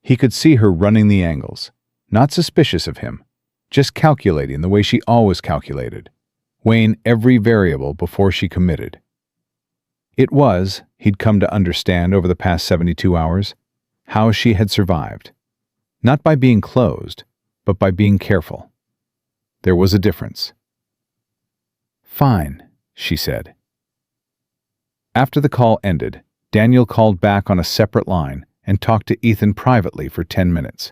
He could see her running the angles, not suspicious of him, just calculating the way she always calculated, weighing every variable before she committed. It was, he'd come to understand over the past 72 hours, how she had survived. Not by being closed, but by being careful. There was a difference. "Fine," she said. After the call ended, Daniel called back on a separate line and talked to Ethan privately for 10 minutes.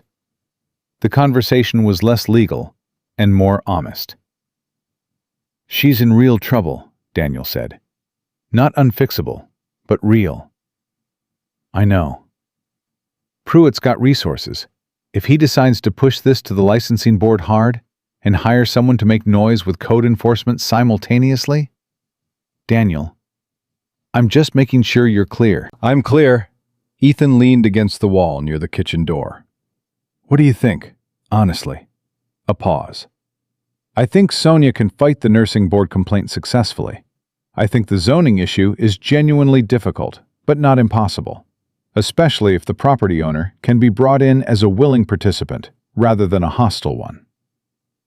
The conversation was less legal and more honest. "She's in real trouble," Daniel said. "Not unfixable, but real." "I know. Pruitt's got resources. If he decides to push this to the licensing board hard and hire someone to make noise with code enforcement simultaneously?" "Daniel, I'm just making sure you're clear." "I'm clear." Ethan leaned against the wall near the kitchen door. "What do you think, honestly?" A pause. "I think Sonia can fight the nursing board complaint successfully. I think the zoning issue is genuinely difficult, but not impossible, especially if the property owner can be brought in as a willing participant rather than a hostile one."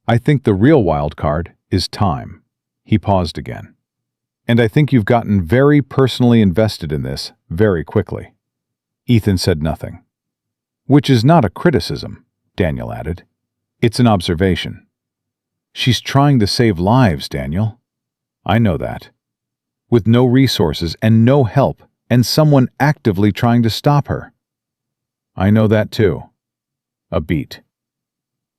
I think the real wild card is time. He paused again. And I think you've gotten very personally invested in this very quickly. Ethan said nothing. Which is not a criticism, Daniel added. It's an observation. She's trying to save lives, Daniel. I know that. With no resources and no help, and someone actively trying to stop her. I know that too. A beat.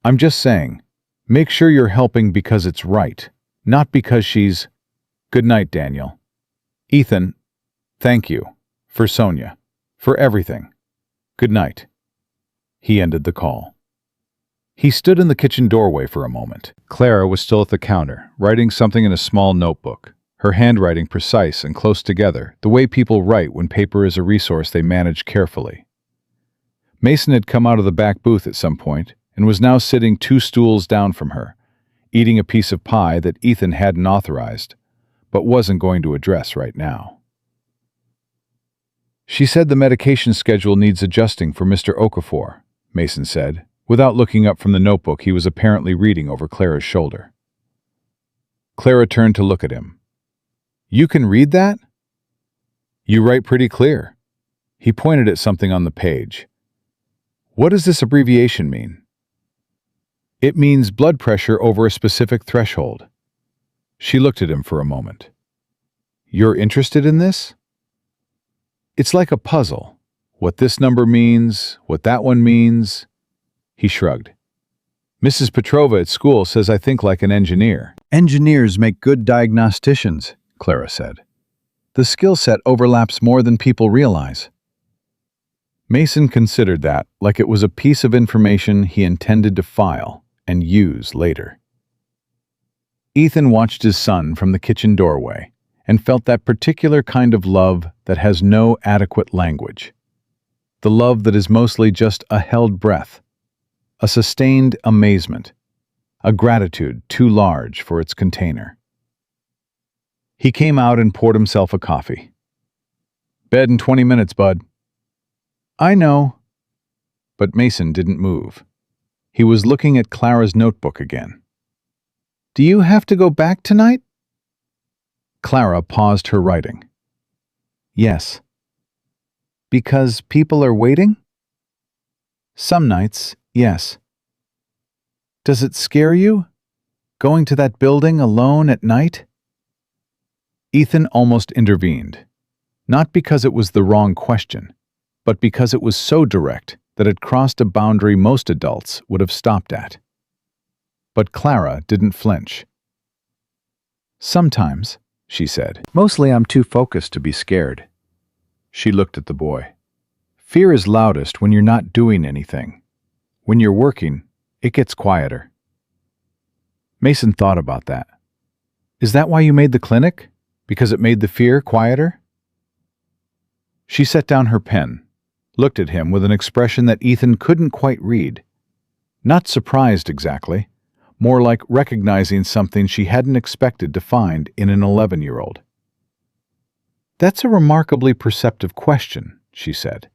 I'm just saying, make sure you're helping because it's right, not because she's... Good night, Daniel. Ethan, thank you. For Sonia. For everything. Good night. He ended the call. He stood in the kitchen doorway for a moment. Clara was still at the counter, writing something in a small notebook, her handwriting precise and close together, the way people write when paper is a resource they manage carefully. Mason had come out of the back booth at some point and was now sitting 2 stools down from her, eating a piece of pie that Ethan hadn't authorized, but wasn't going to address right now. She said the medication schedule needs adjusting for Mr. Okafor, Mason said, without looking up from the notebook he was apparently reading over Clara's shoulder. Clara turned to look at him. You can read that? You write pretty clear. He pointed at something on the page. What does this abbreviation mean? It means blood pressure over a specific threshold. She looked at him for a moment. You're interested in this? It's like a puzzle. What this number means, what that one means. He shrugged. Mrs. Petrova at school says I think like an engineer. Engineers make good diagnosticians, Clara said. The skill set overlaps more than people realize. Mason considered that like it was a piece of information he intended to file and use later. Ethan watched his son from the kitchen doorway and felt that particular kind of love that has no adequate language. The love that is mostly just a held breath, a sustained amazement, a gratitude too large for its container. He came out and poured himself a coffee. Bed in 20 minutes, bud. I know. But Mason didn't move. He was looking at Clara's notebook again. Do you have to go back tonight? Clara paused her writing. Yes. Because people are waiting? Some nights, yes. Does it scare you? Going to that building alone at night? Ethan almost intervened, not because it was the wrong question, but because it was so direct that it crossed a boundary most adults would have stopped at. But Clara didn't flinch. Sometimes, she said. Mostly I'm too focused to be scared. She looked at the boy. Fear is loudest when you're not doing anything. When you're working, it gets quieter. Mason thought about that. Is that why you made the clinic? Because it made the fear quieter? She set down her pen, looked at him with an expression that Ethan couldn't quite read. Not surprised exactly, more like recognizing something she hadn't expected to find in an 11-year-old. That's a remarkably perceptive question, she said.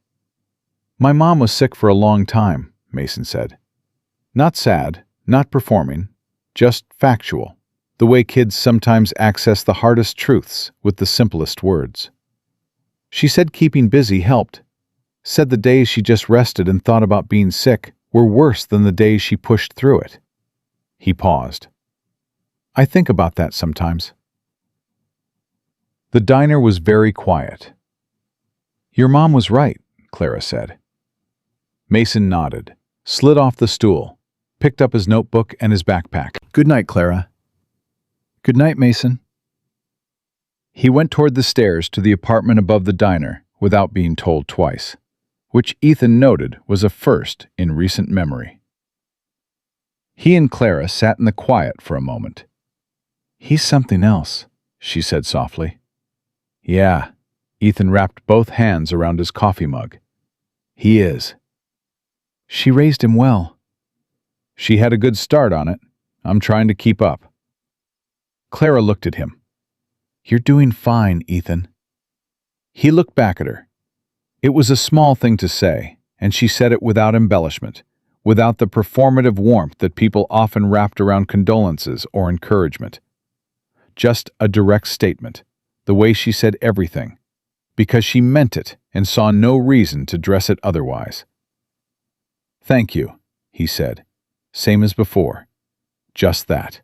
My mom was sick for a long time, Mason said. Not sad, not performing, just factual, the way kids sometimes access the hardest truths with the simplest words. She said keeping busy helped, said the days she just rested and thought about being sick were worse than the days she pushed through it. He paused. I think about that sometimes. The diner was very quiet. Your mom was right, Clara said. Mason nodded, slid off the stool, picked up his notebook and his backpack. Good night, Clara. Good night, Mason. He went toward the stairs to the apartment above the diner without being told twice, which Ethan noted was a first in recent memory. He and Clara sat in the quiet for a moment. He's something else, she said softly. Yeah, Ethan wrapped both hands around his coffee mug. He is. She raised him well. She had a good start on it. I'm trying to keep up. Clara looked at him. You're doing fine, Ethan. He looked back at her. It was a small thing to say, and she said it without embellishment, without the performative warmth that people often wrapped around condolences or encouragement. Just a direct statement, the way she said everything, because she meant it and saw no reason to dress it otherwise. "Thank you," he said, same as before. Just that.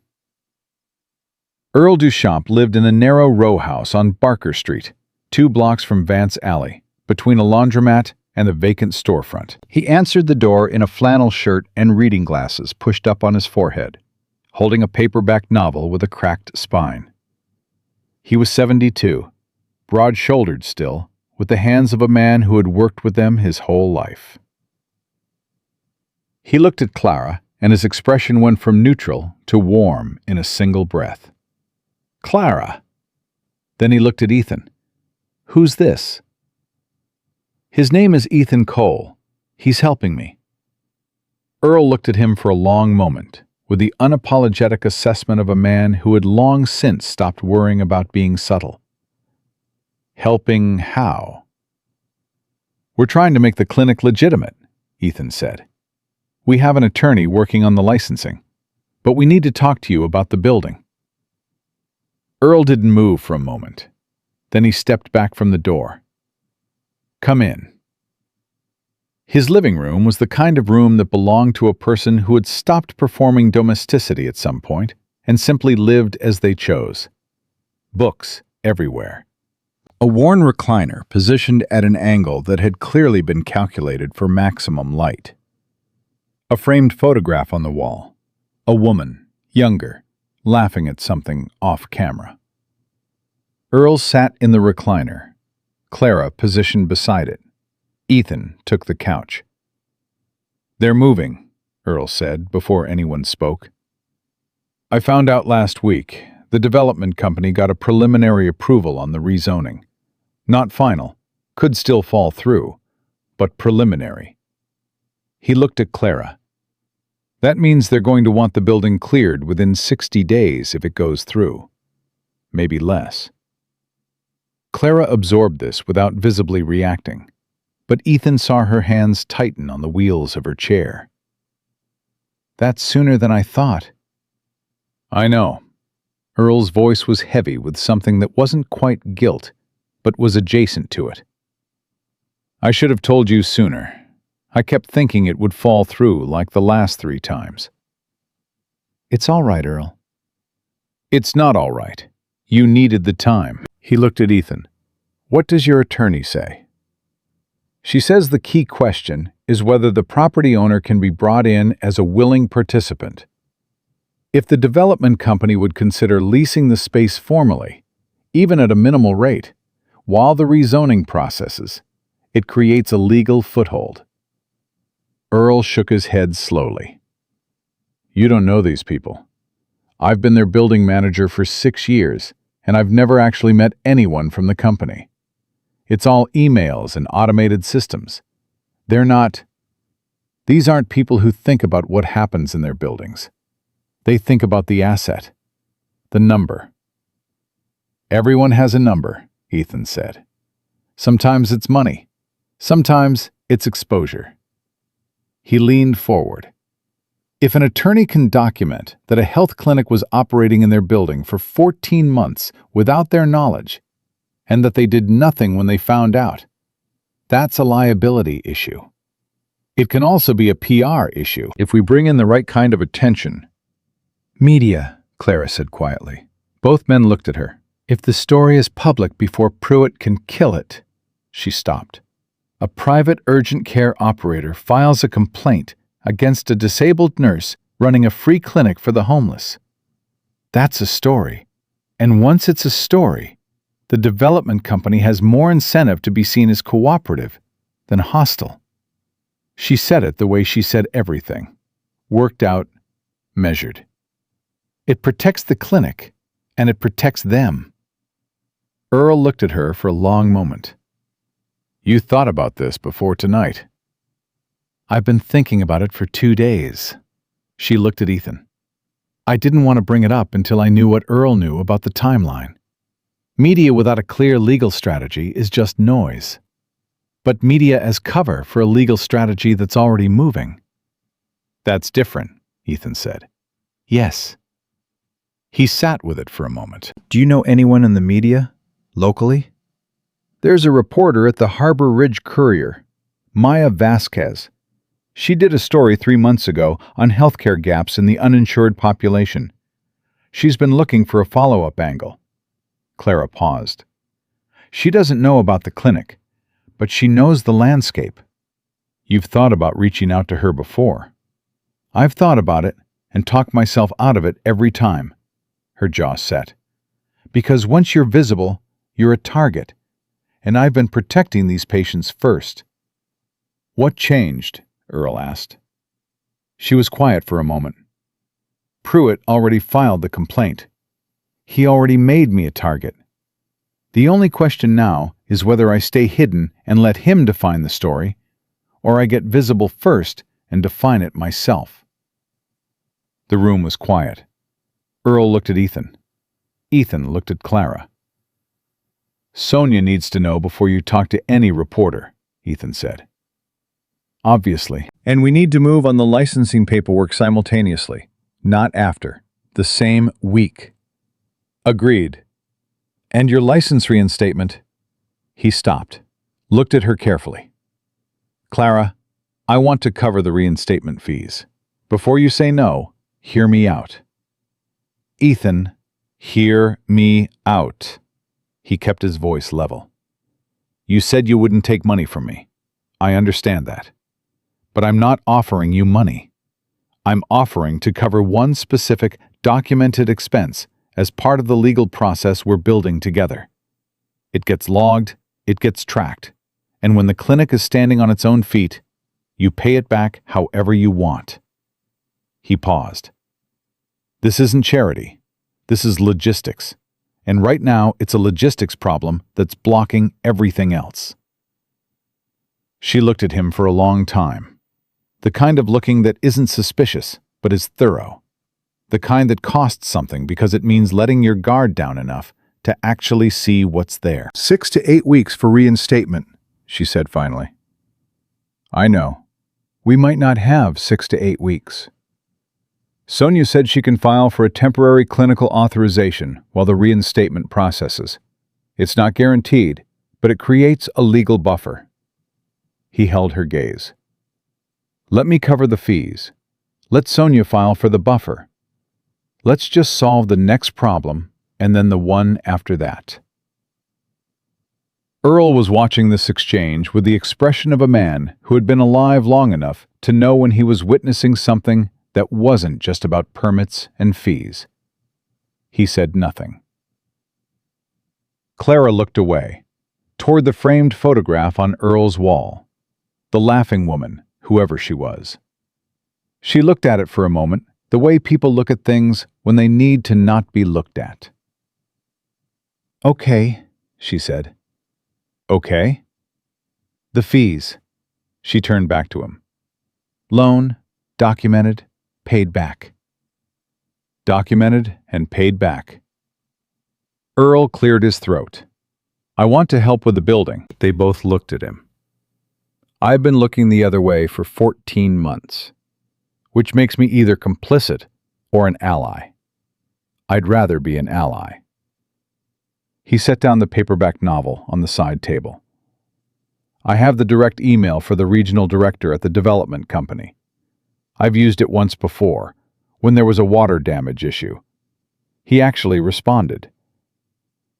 Earl Duchamp lived in a narrow row house on Barker Street, 2 blocks from Vance Alley, between a laundromat and a vacant storefront. He answered the door in a flannel shirt and reading glasses pushed up on his forehead, holding a paperback novel with a cracked spine. He was 72, broad-shouldered still, with the hands of a man who had worked with them his whole life. He looked at Clara, and his expression went from neutral to warm in a single breath. "Clara!" Then he looked at Ethan. "Who's this?" "His name is Ethan Cole. He's helping me." Earl looked at him for a long moment, with the unapologetic assessment of a man who had long since stopped worrying about being subtle. "Helping how?" "We're trying to make the clinic legitimate," Ethan said. "We have an attorney working on the licensing, but we need to talk to you about the building." Earl didn't move for a moment. Then he stepped back from the door. "Come in." His living room was the kind of room that belonged to a person who had stopped performing domesticity at some point and simply lived as they chose. Books everywhere. A worn recliner positioned at an angle that had clearly been calculated for maximum light. A framed photograph on the wall. A woman, younger, laughing at something off camera. Earl sat in the recliner. Clara positioned beside it. Ethan took the couch. "They're moving," Earl said before anyone spoke. "I found out last week the development company got a preliminary approval on the rezoning. Not final, could still fall through, but preliminary." He looked at Clara. "That means they're going to want the building cleared within 60 days if it goes through. Maybe less." Clara absorbed this without visibly reacting, but Ethan saw her hands tighten on the wheels of her chair. "That's sooner than I thought." "I know." Earl's voice was heavy with something that wasn't quite guilt, but was adjacent to it. "I should have told you sooner. I kept thinking it would fall through like the last 3 times. "It's all right, Earl." "It's not all right. You needed the time." He looked at Ethan. "What does your attorney say?" "She says the key question is whether the property owner can be brought in as a willing participant. If the development company would consider leasing the space formally, even at a minimal rate, while the rezoning processes, it creates a legal foothold." Earl shook his head slowly. "You don't know these people. I've been their building manager for 6 years, and I've never actually met anyone from the company. It's all emails and automated systems. These aren't people who think about what happens in their buildings. They think about the asset, the number." "Everyone has a number," Ethan said. "Sometimes it's money. Sometimes it's exposure." He leaned forward. "If an attorney can document that a health clinic was operating in their building for 14 months without their knowledge, and that they did nothing when they found out, that's a liability issue. It can also be a PR issue if we bring in the right kind of attention." "Media," Clara said quietly. Both men looked at her. "If the story is public before Pruitt can kill it..." She stopped. "A private urgent care operator files a complaint against a disabled nurse running a free clinic for the homeless. That's a story. And once it's a story, the development company has more incentive to be seen as cooperative than hostile." She said it the way she said everything. Worked out, measured. It protects the clinic, and it protects them. Earl looked at her for a long moment. "You thought about this before tonight." "I've been thinking about it for 2 days." She looked at Ethan. "I didn't want to bring it up until I knew what Earl knew about the timeline. Media without a clear legal strategy is just noise. But media as cover for a legal strategy that's already moving. That's different, Ethan said. Yes. He sat with it for a moment. Do you know anyone in the media, locally? There's a reporter at the Harbor Ridge Courier, Maya Vasquez. She did a story 3 months ago on healthcare gaps in the uninsured population. She's been looking for a follow-up angle. Clara paused. She doesn't know about the clinic, but she knows the landscape. You've thought about reaching out to her before. I've thought about it and talked myself out of it every time. Her jaw set. Because once you're visible, you're a target, and I've been protecting these patients first. What changed? Earl asked. She was quiet for a moment. Pruitt already filed the complaint. He already made me a target. The only question now is whether I stay hidden and let him define the story, or I get visible first and define it myself. The room was quiet. Earl looked at Ethan. Ethan looked at Clara. Sonia needs to know before you talk to any reporter, Ethan said. Obviously. And we need to move on the licensing paperwork simultaneously, not after, the same week. Agreed. And your license reinstatement? He stopped, looked at her carefully. Clara, I want to cover the reinstatement fees. Before you say no, hear me out. Ethan, hear me out. He kept his voice level. You said you wouldn't take money from me. I understand that. But I'm not offering you money. I'm offering to cover one specific documented expense as part of the legal process we're building together. It gets logged, it gets tracked, and when the clinic is standing on its own feet, you pay it back however you want. He paused. This isn't charity. This is logistics. And right now, it's a logistics problem that's blocking everything else. She looked at him for a long time. The kind of looking that isn't suspicious, but is thorough. The kind that costs something because it means letting your guard down enough to actually see what's there. 6 to 8 weeks for reinstatement, she said finally. I know. We might not have 6 to 8 weeks. Sonia said she can file for a temporary clinical authorization while the reinstatement processes. It's not guaranteed, but it creates a legal buffer. He held her gaze. Let me cover the fees. Let Sonia file for the buffer. Let's just solve the next problem and then the one after that. Earl was watching this exchange with the expression of a man who had been alive long enough to know when he was witnessing something that wasn't just about permits and fees. He said nothing. Clara looked away, toward the framed photograph on Earl's wall, the laughing woman, whoever she was. She looked at it for a moment, the way people look at things when they need to not be looked at. Okay, she said. Okay? The fees. She turned back to him. Loan, documented, paid back. Documented and paid back. Earl cleared his throat. I want to help with the building. They both looked at him. I've been looking the other way for 14 months, which makes me either complicit or an ally. I'd rather be an ally. He set down the paperback novel on the side table. I have the direct email for the regional director at the development company. I've used it once before, when there was a water damage issue. He actually responded.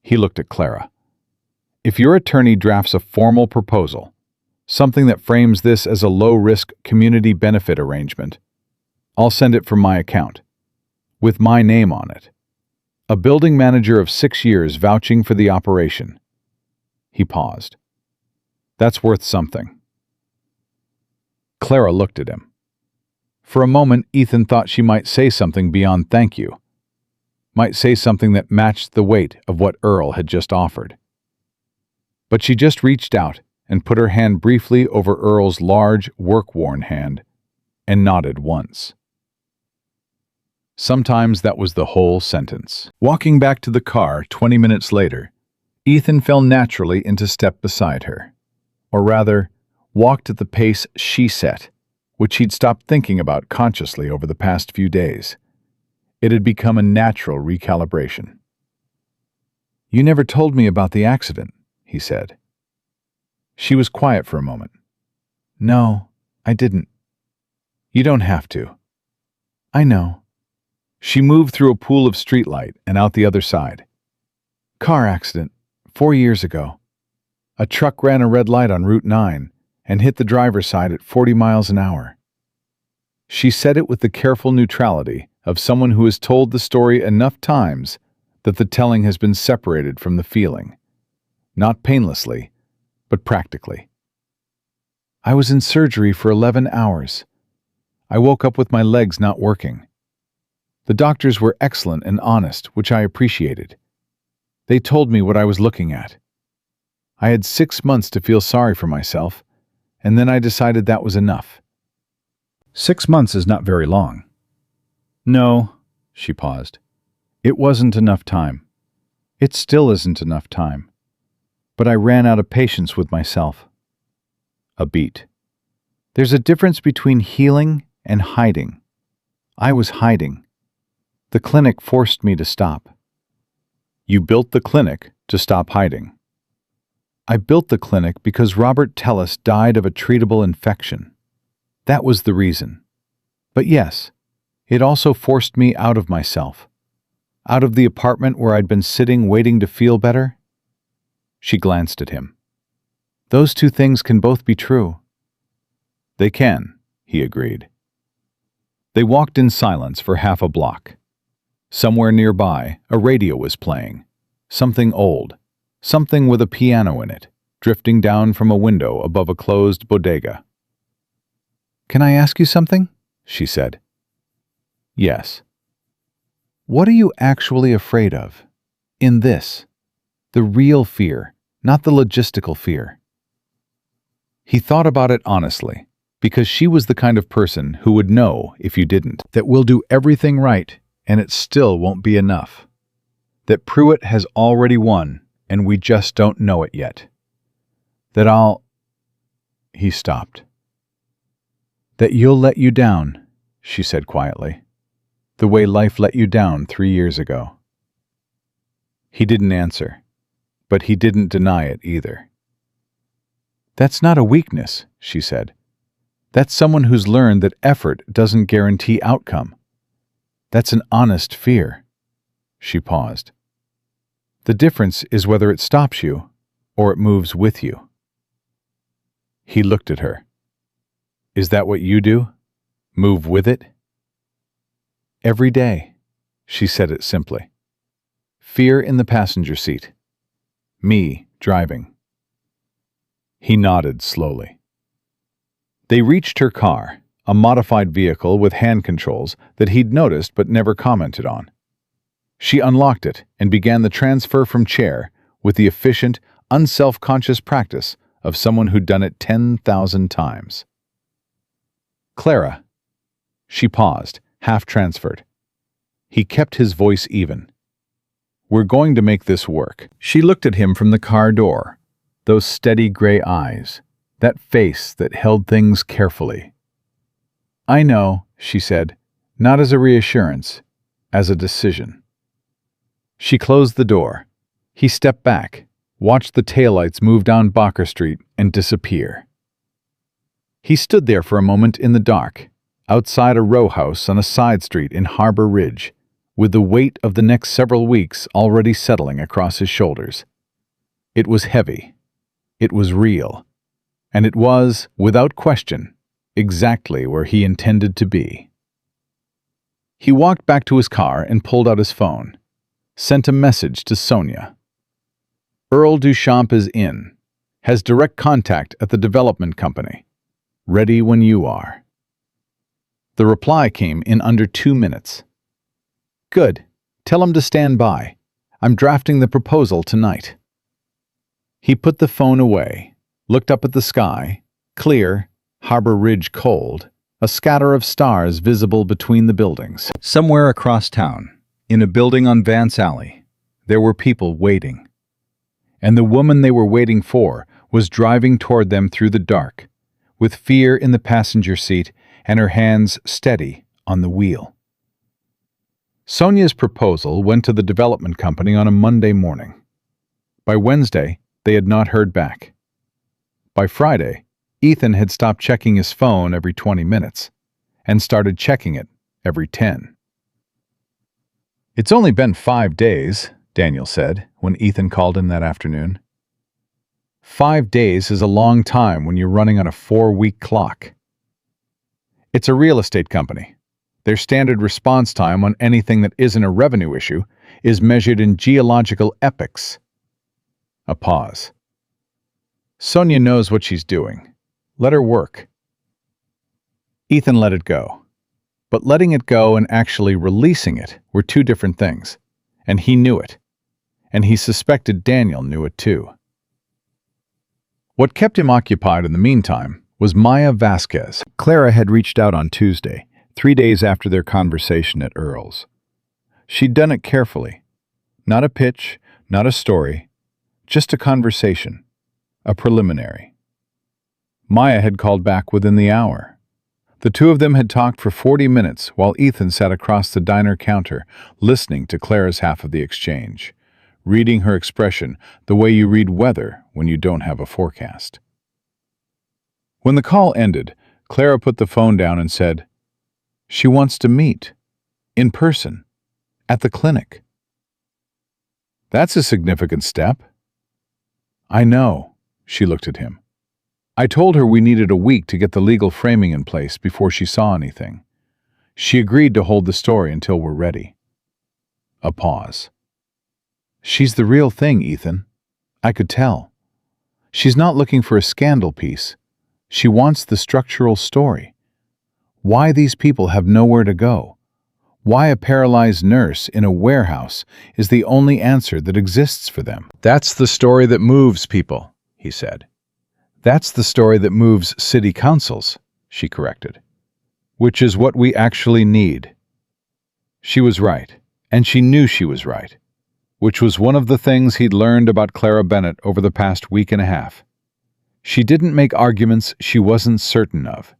He looked at Clara. If your attorney drafts a formal proposal, something that frames this as a low-risk community benefit arrangement, I'll send it from my account, with my name on it. A building manager of 6 years vouching for the operation. He paused. That's worth something. Clara looked at him. For a moment, Ethan thought she might say something beyond thank you. Might say something that matched the weight of what Earl had just offered. But she just reached out and put her hand briefly over Earl's large, work-worn hand and nodded once. Sometimes that was the whole sentence. Walking back to the car 20 minutes later, Ethan fell naturally into step beside her. Or rather, walked at the pace she set, which he'd stopped thinking about consciously over the past few days. It had become a natural recalibration. "You never told me about the accident," he said. She was quiet for a moment. "No, I didn't." "You don't have to." "I know." She moved through a pool of streetlight and out the other side. "Car accident, 4 years ago. A truck ran a red light on Route 9 and hit the driver's side at 40 miles an hour." She said it with the careful neutrality of someone who has told the story enough times that the telling has been separated from the feeling. Not painlessly, but practically. "I was in surgery for 11 hours. I woke up with my legs not working. The doctors were excellent and honest, which I appreciated. They told me what I was looking at. I had 6 months to feel sorry for myself, and then I decided that was enough." 6 months is not very long. No, she paused. It wasn't enough time. It still isn't enough time. But I ran out of patience with myself. A beat. There's a difference between healing and hiding. I was hiding. The clinic forced me to stop. You built the clinic to stop hiding. I built the clinic because Robert Tellis died of a treatable infection. That was the reason. But yes, it also forced me out of myself. Out of the apartment where I'd been sitting waiting to feel better. She glanced at him. "Those two things can both be true." "They can," he agreed. They walked in silence for half a block. Somewhere nearby, a radio was playing. Something old. Something with a piano in it, drifting down from a window above a closed bodega. "Can I ask you something?" she said. "Yes." "What are you actually afraid of? In this? The real fear, not the logistical fear." He thought about it honestly, because she was the kind of person who would know if you didn't. That we'll do everything right, and it still won't be enough. That Pruitt has already won, and we just don't know it yet. That He stopped. "That you'll let you down," she said quietly. "The way life let you down 3 years ago." He didn't answer, but he didn't deny it either. "That's not a weakness," she said. "That's someone who's learned that effort doesn't guarantee outcome. That's an honest fear." She paused. "The difference is whether it stops you or it moves with you." He looked at her. "Is that what you do? Move with it?" "Every day," she said it simply. "Fear in the passenger seat. Me driving." He nodded slowly. They reached her car, a modified vehicle with hand controls that he'd noticed but never commented on. She unlocked it and began the transfer from chair with the efficient, unself-conscious practice of someone who'd done it 10,000 times. "Clara." She paused, half-transferred. He kept his voice even. "We're going to make this work." She looked at him from the car door, those steady gray eyes, that face that held things carefully. "I know," she said, not as a reassurance, as a decision. She closed the door. He stepped back, watched the taillights move down Bacher Street and disappear. He stood there for a moment in the dark, outside a row house on a side street in Harbor Ridge, with the weight of the next several weeks already settling across his shoulders. It was heavy. It was real. And it was, without question, exactly where he intended to be. He walked back to his car and pulled out his phone. Sent a message to Sonia. "Earl Duchamp is in. Has direct contact at the development company. Ready when you are." The reply came in under 2 minutes. "Good. Tell him to stand by. I'm drafting the proposal tonight." He put the phone away, looked up at the sky, clear, Harbor Ridge cold, a scatter of stars visible between the buildings. Somewhere across town, in a building on Vance Alley, there were people waiting. And the woman they were waiting for was driving toward them through the dark, with fear in the passenger seat and her hands steady on the wheel. Sonia's proposal went to the development company on a Monday morning. By Wednesday, they had not heard back. By Friday, Ethan had stopped checking his phone every 20 minutes and started checking it every 10. "It's only been 5 days," Daniel said when Ethan called him that afternoon. 5 days is a long time when you're running on a 4-week clock. It's a real estate company. Their standard response time on anything that isn't a revenue issue is measured in geological epochs. A pause. Sonia knows what she's doing. Let her work. Ethan let it go. But letting it go and actually releasing it were two different things, and he knew it. And he suspected Daniel knew it too. What kept him occupied in the meantime was Maya Vasquez. Clara had reached out on Tuesday, 3 days after their conversation at Earl's. She'd done it carefully. Not a pitch, not a story, just a conversation, a preliminary. Maya had called back within the hour. The two of them had talked for 40 minutes while Ethan sat across the diner counter, listening to Clara's half of the exchange, reading her expression the way you read weather when you don't have a forecast. When the call ended, Clara put the phone down and said, "She wants to meet, in person, at the clinic." "That's a significant step." "I know," she looked at him. "I told her we needed a week to get the legal framing in place before she saw anything. She agreed to hold the story until we're ready." A pause. "She's the real thing, Ethan. I could tell. She's not looking for a scandal piece. She wants the structural story. Why these people have nowhere to go. Why a paralyzed nurse in a warehouse is the only answer that exists for them." "That's the story that moves people," he said. "That's the story that moves city councils," she corrected. "Which is what we actually need." She was right, and she knew she was right, which was one of the things he'd learned about Clara Bennett over the past week and a half. She didn't make arguments she wasn't certain of.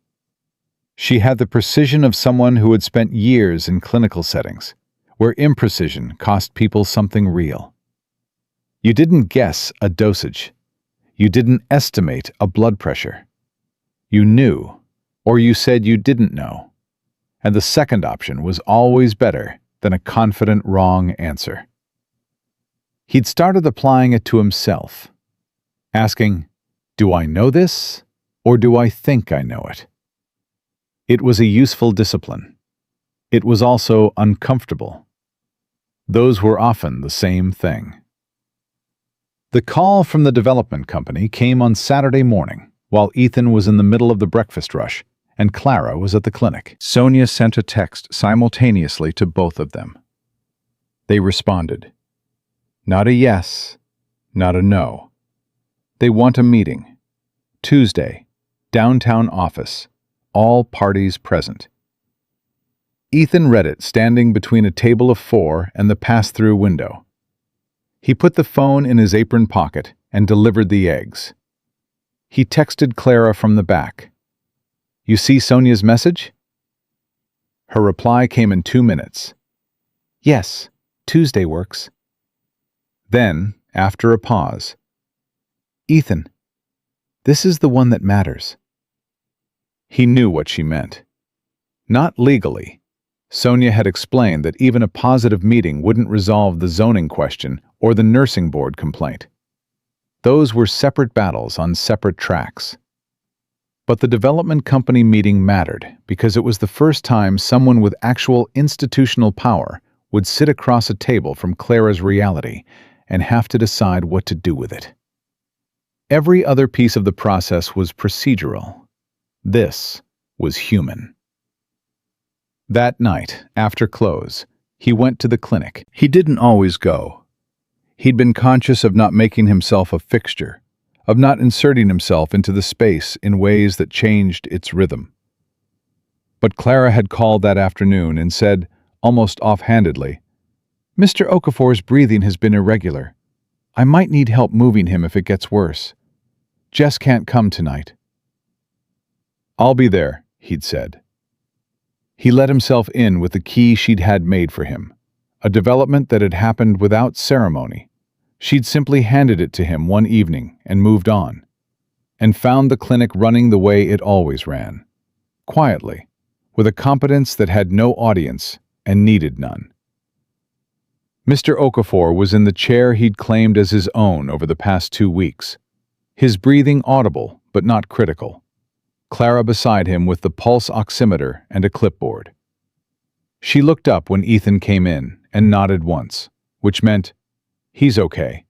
She had the precision of someone who had spent years in clinical settings, where imprecision cost people something real. You didn't guess a dosage. You didn't estimate a blood pressure. You knew, or you said you didn't know. And the second option was always better than a confident wrong answer. He'd started applying it to himself, asking, "Do I know this, or do I think I know it?" It was a useful discipline. It was also uncomfortable. Those were often the same thing. The call from the development company came on Saturday morning, while Ethan was in the middle of the breakfast rush and Clara was at the clinic. Sonia sent a text simultaneously to both of them. They responded. Not a yes, not a no. They want a meeting. Tuesday, downtown office. All parties present. Ethan read it standing between a table of 4 and the pass-through window. He put the phone in his apron pocket and delivered the eggs. He texted Clara from the back. "You see Sonia's message?" Her reply came in 2 minutes. "Yes, Tuesday works." Then, after a pause, "Ethan, this is the one that matters." He knew what she meant. Not legally. Sonia had explained that even a positive meeting wouldn't resolve the zoning question or the nursing board complaint. Those were separate battles on separate tracks. But the development company meeting mattered because it was the first time someone with actual institutional power would sit across a table from Clara's reality and have to decide what to do with it. Every other piece of the process was procedural. This was human. That night, after close, he went to the clinic. He didn't always go. He'd been conscious of not making himself a fixture, of not inserting himself into the space in ways that changed its rhythm. But Clara had called that afternoon and said, almost offhandedly, "Mr. Okafor's breathing has been irregular. I might need help moving him if it gets worse. Jess can't come tonight." "I'll be there," he'd said, He let himself in with the key she'd had made for him, a development that had happened without ceremony. She'd simply handed it to him one evening and moved on, and found the clinic running the way it always ran, quietly, with a competence that had no audience and needed none. Mr. Okafor was in the chair he'd claimed as his own over the past 2 weeks, his breathing audible but not critical. Clara beside him with the pulse oximeter and a clipboard. She looked up when Ethan came in and nodded once, which meant, "He's okay.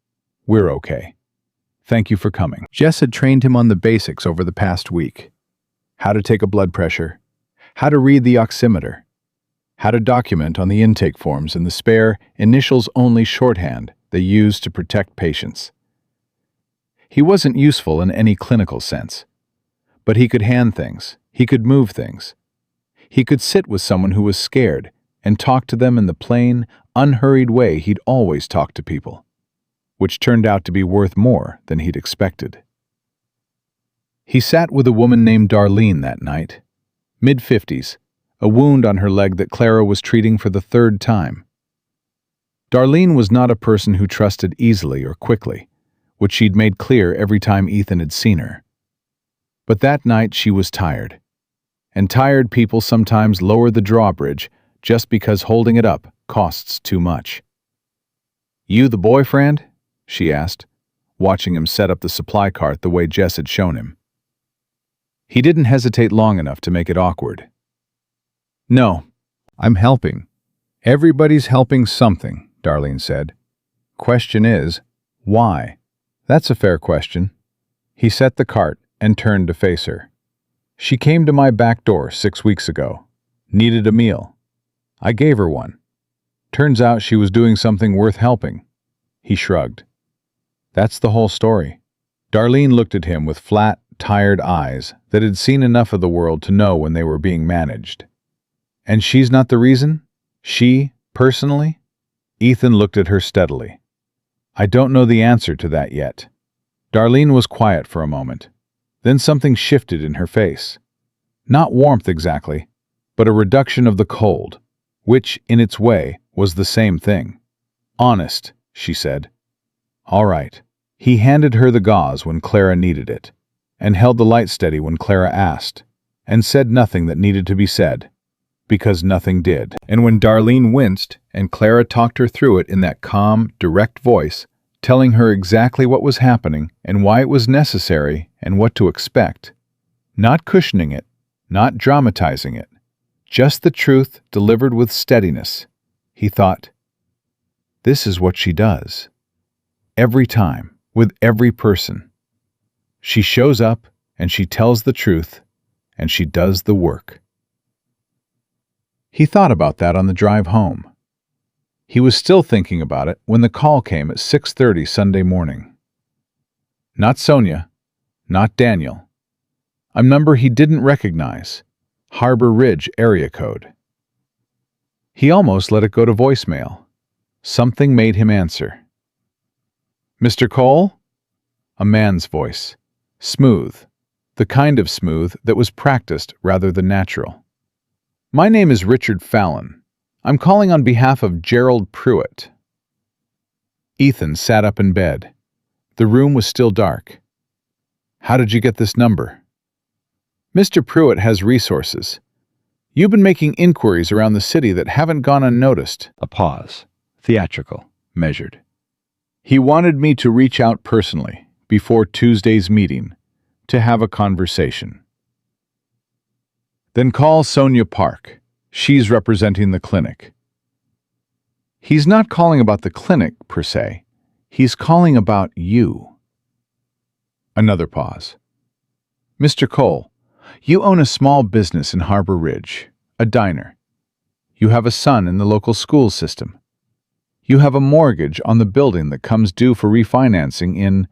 We're okay. Thank you for coming." Jess had trained him on the basics over the past week. How to take a blood pressure, how to read the oximeter, how to document on the intake forms in the spare, initials-only shorthand they use to protect patients. He wasn't useful in any clinical sense, but he could hand things, he could move things. He could sit with someone who was scared and talk to them in the plain, unhurried way he'd always talked to people, which turned out to be worth more than he'd expected. He sat with a woman named Darlene that night, mid-50s, a wound on her leg that Clara was treating for the 3rd time. Darlene was not a person who trusted easily or quickly, which she'd made clear every time Ethan had seen her. But that night she was tired, and tired people sometimes lower the drawbridge just because holding it up costs too much. "You the boyfriend?" she asked, watching him set up the supply cart the way Jess had shown him. He didn't hesitate long enough to make it awkward. "No, I'm helping." "Everybody's helping something," Darlene said. "Question is, why?" "That's a fair question." He set the cart and turned to face her. "She came to my back door 6 weeks ago. Needed a meal. I gave her one. Turns out she was doing something worth helping." He shrugged. "That's the whole story." Darlene looked at him with flat, tired eyes that had seen enough of the world to know when they were being managed. "And she's not the reason? She, personally?" Ethan looked at her steadily. "I don't know the answer to that yet." Darlene was quiet for a moment. Then something shifted in her face. Not warmth exactly, but a reduction of the cold, which, in its way, was the same thing. "Honest," she said. "All right." He handed her the gauze when Clara needed it, and held the light steady when Clara asked, and said nothing that needed to be said, because nothing did. And when Darlene winced and Clara talked her through it in that calm, direct voice, telling her exactly what was happening and why it was necessary and what to expect, not cushioning it, not dramatizing it, just the truth delivered with steadiness, he thought, "This is what she does. Every time, with every person. She shows up and she tells the truth and she does the work." He thought about that on the drive home. He was still thinking about it when the call came at 6:30 Sunday morning. Not Sonia, not Daniel. A number he didn't recognize, Harbor Ridge area code. He almost let it go to voicemail. Something made him answer. "Mr. Cole?" A man's voice, smooth, the kind of smooth that was practiced rather than natural. "My name is Richard Fallon. I'm calling on behalf of Gerald Pruitt." Ethan sat up in bed. The room was still dark. "How did you get this number?" "Mr. Pruitt has resources. You've been making inquiries around the city that haven't gone unnoticed." A pause, theatrical, measured. "He wanted me to reach out personally, before Tuesday's meeting, to have a conversation. Then call Sonia Park. She's representing the clinic." "He's not calling about the clinic, per se. He's calling about you." Another pause. "Mr. Cole, you own a small business in Harbor Ridge, a diner. You have a son in the local school system. You have a mortgage on the building that comes due for refinancing in,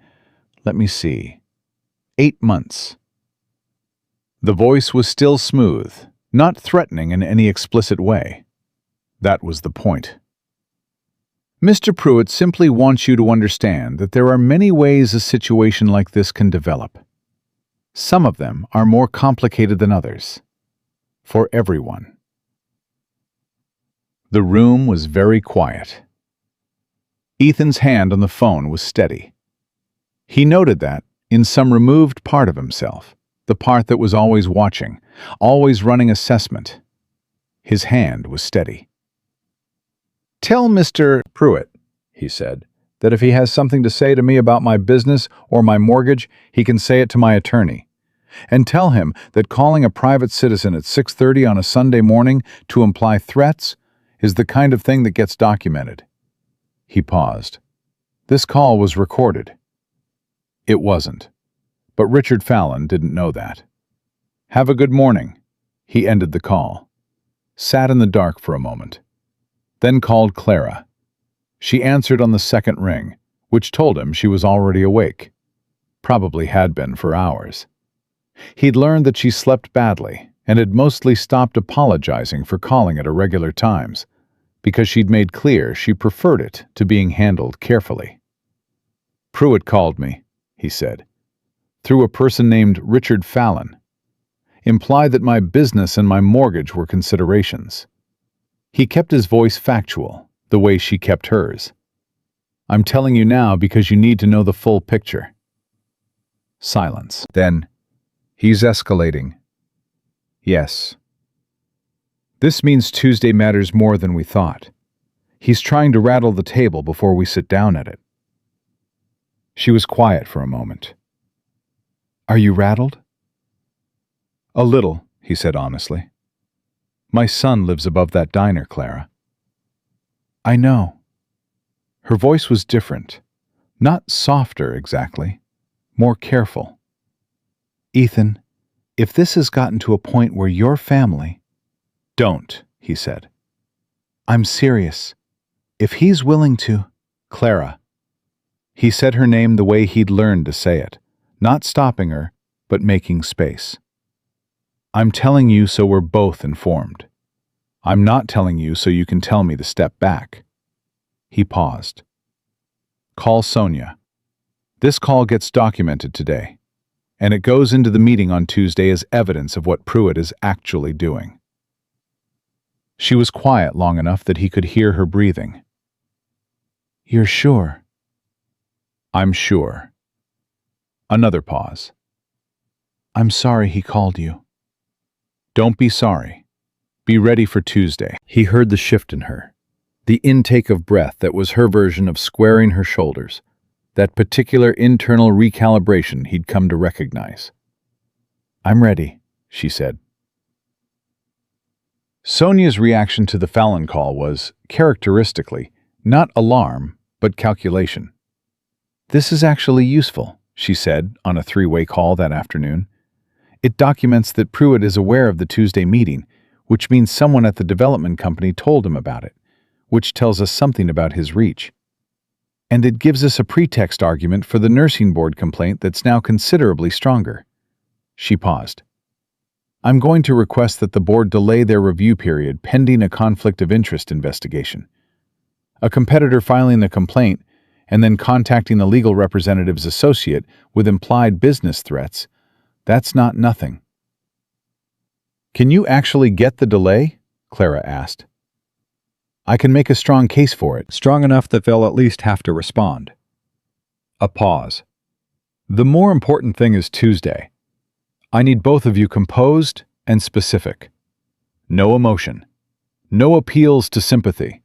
let me see, 8 months. The voice was still smooth, not threatening in any explicit way. That was the point. Mr. Pruitt simply wants you to understand that there are many ways a situation like this can develop. Some of them are more complicated than others. For everyone. The room was very quiet. Ethan's hand on the phone was steady. He noted that, in some removed part of himself, the part that was always watching, always running assessment, his hand was steady. "Tell Mr. Pruitt," he said, "that if he has something to say to me about my business or my mortgage, he can say it to my attorney. And tell him that calling a private citizen at 6:30 on a Sunday morning to imply threats is the kind of thing that gets documented." He paused. This call was recorded. It wasn't. But Richard Fallon didn't know that. "Have a good morning." He ended the call, sat in the dark for a moment, then called Clara. She answered on the second ring, which told him she was already awake. Probably had been for hours. He'd learned that she slept badly and had mostly stopped apologizing for calling at irregular times, because she'd made clear she preferred it to being handled carefully. "Pruitt called me," he said, "through a person named Richard Fallon. Implied that my business and my mortgage were considerations." He kept his voice factual, the way she kept hers. "I'm telling you now because you need to know the full picture." Silence. Then, "He's escalating." "Yes." "This means Tuesday matters more than we thought. He's trying to rattle the table before we sit down at it." She was quiet for a moment. "Are you rattled?" "A little," he said honestly. "My son lives above that diner, Clara." "I know." Her voice was different. Not softer exactly, more careful. "Ethan, if this has gotten to a point where your family—" "Don't," he said. "I'm serious. If he's willing to—" "Clara." He said her name the way he'd learned to say it, not stopping her, but making space. "I'm telling you so we're both informed. I'm not telling you so you can tell me to step back." He paused. "Call Sonia. This call gets documented today, and it goes into the meeting on Tuesday as evidence of what Pruitt is actually doing." She was quiet long enough that he could hear her breathing. "You're sure?" "I'm sure." Another pause. "I'm sorry he called you." "Don't be sorry. Be ready for Tuesday." He heard the shift in her, the intake of breath that was her version of squaring her shoulders, that particular internal recalibration he'd come to recognize. "I'm ready," she said. Sonia's reaction to the Fallon call was, characteristically, not alarm, but calculation. "This is actually useful," she said on a three-way call that afternoon. "It documents that Pruitt is aware of the Tuesday meeting, which means someone at the development company told him about it, which tells us something about his reach. And it gives us a pretext argument for the nursing board complaint that's now considerably stronger." She paused. "I'm going to request that the board delay their review period pending a conflict of interest investigation. A competitor filing a complaint and then contacting the legal representative's associate with implied business threats, that's not nothing." "Can you actually get the delay?" Clara asked. "I can make a strong case for it, strong enough that they'll at least have to respond." A pause. "The more important thing is Tuesday. I need both of you composed and specific. No emotion. No appeals to sympathy.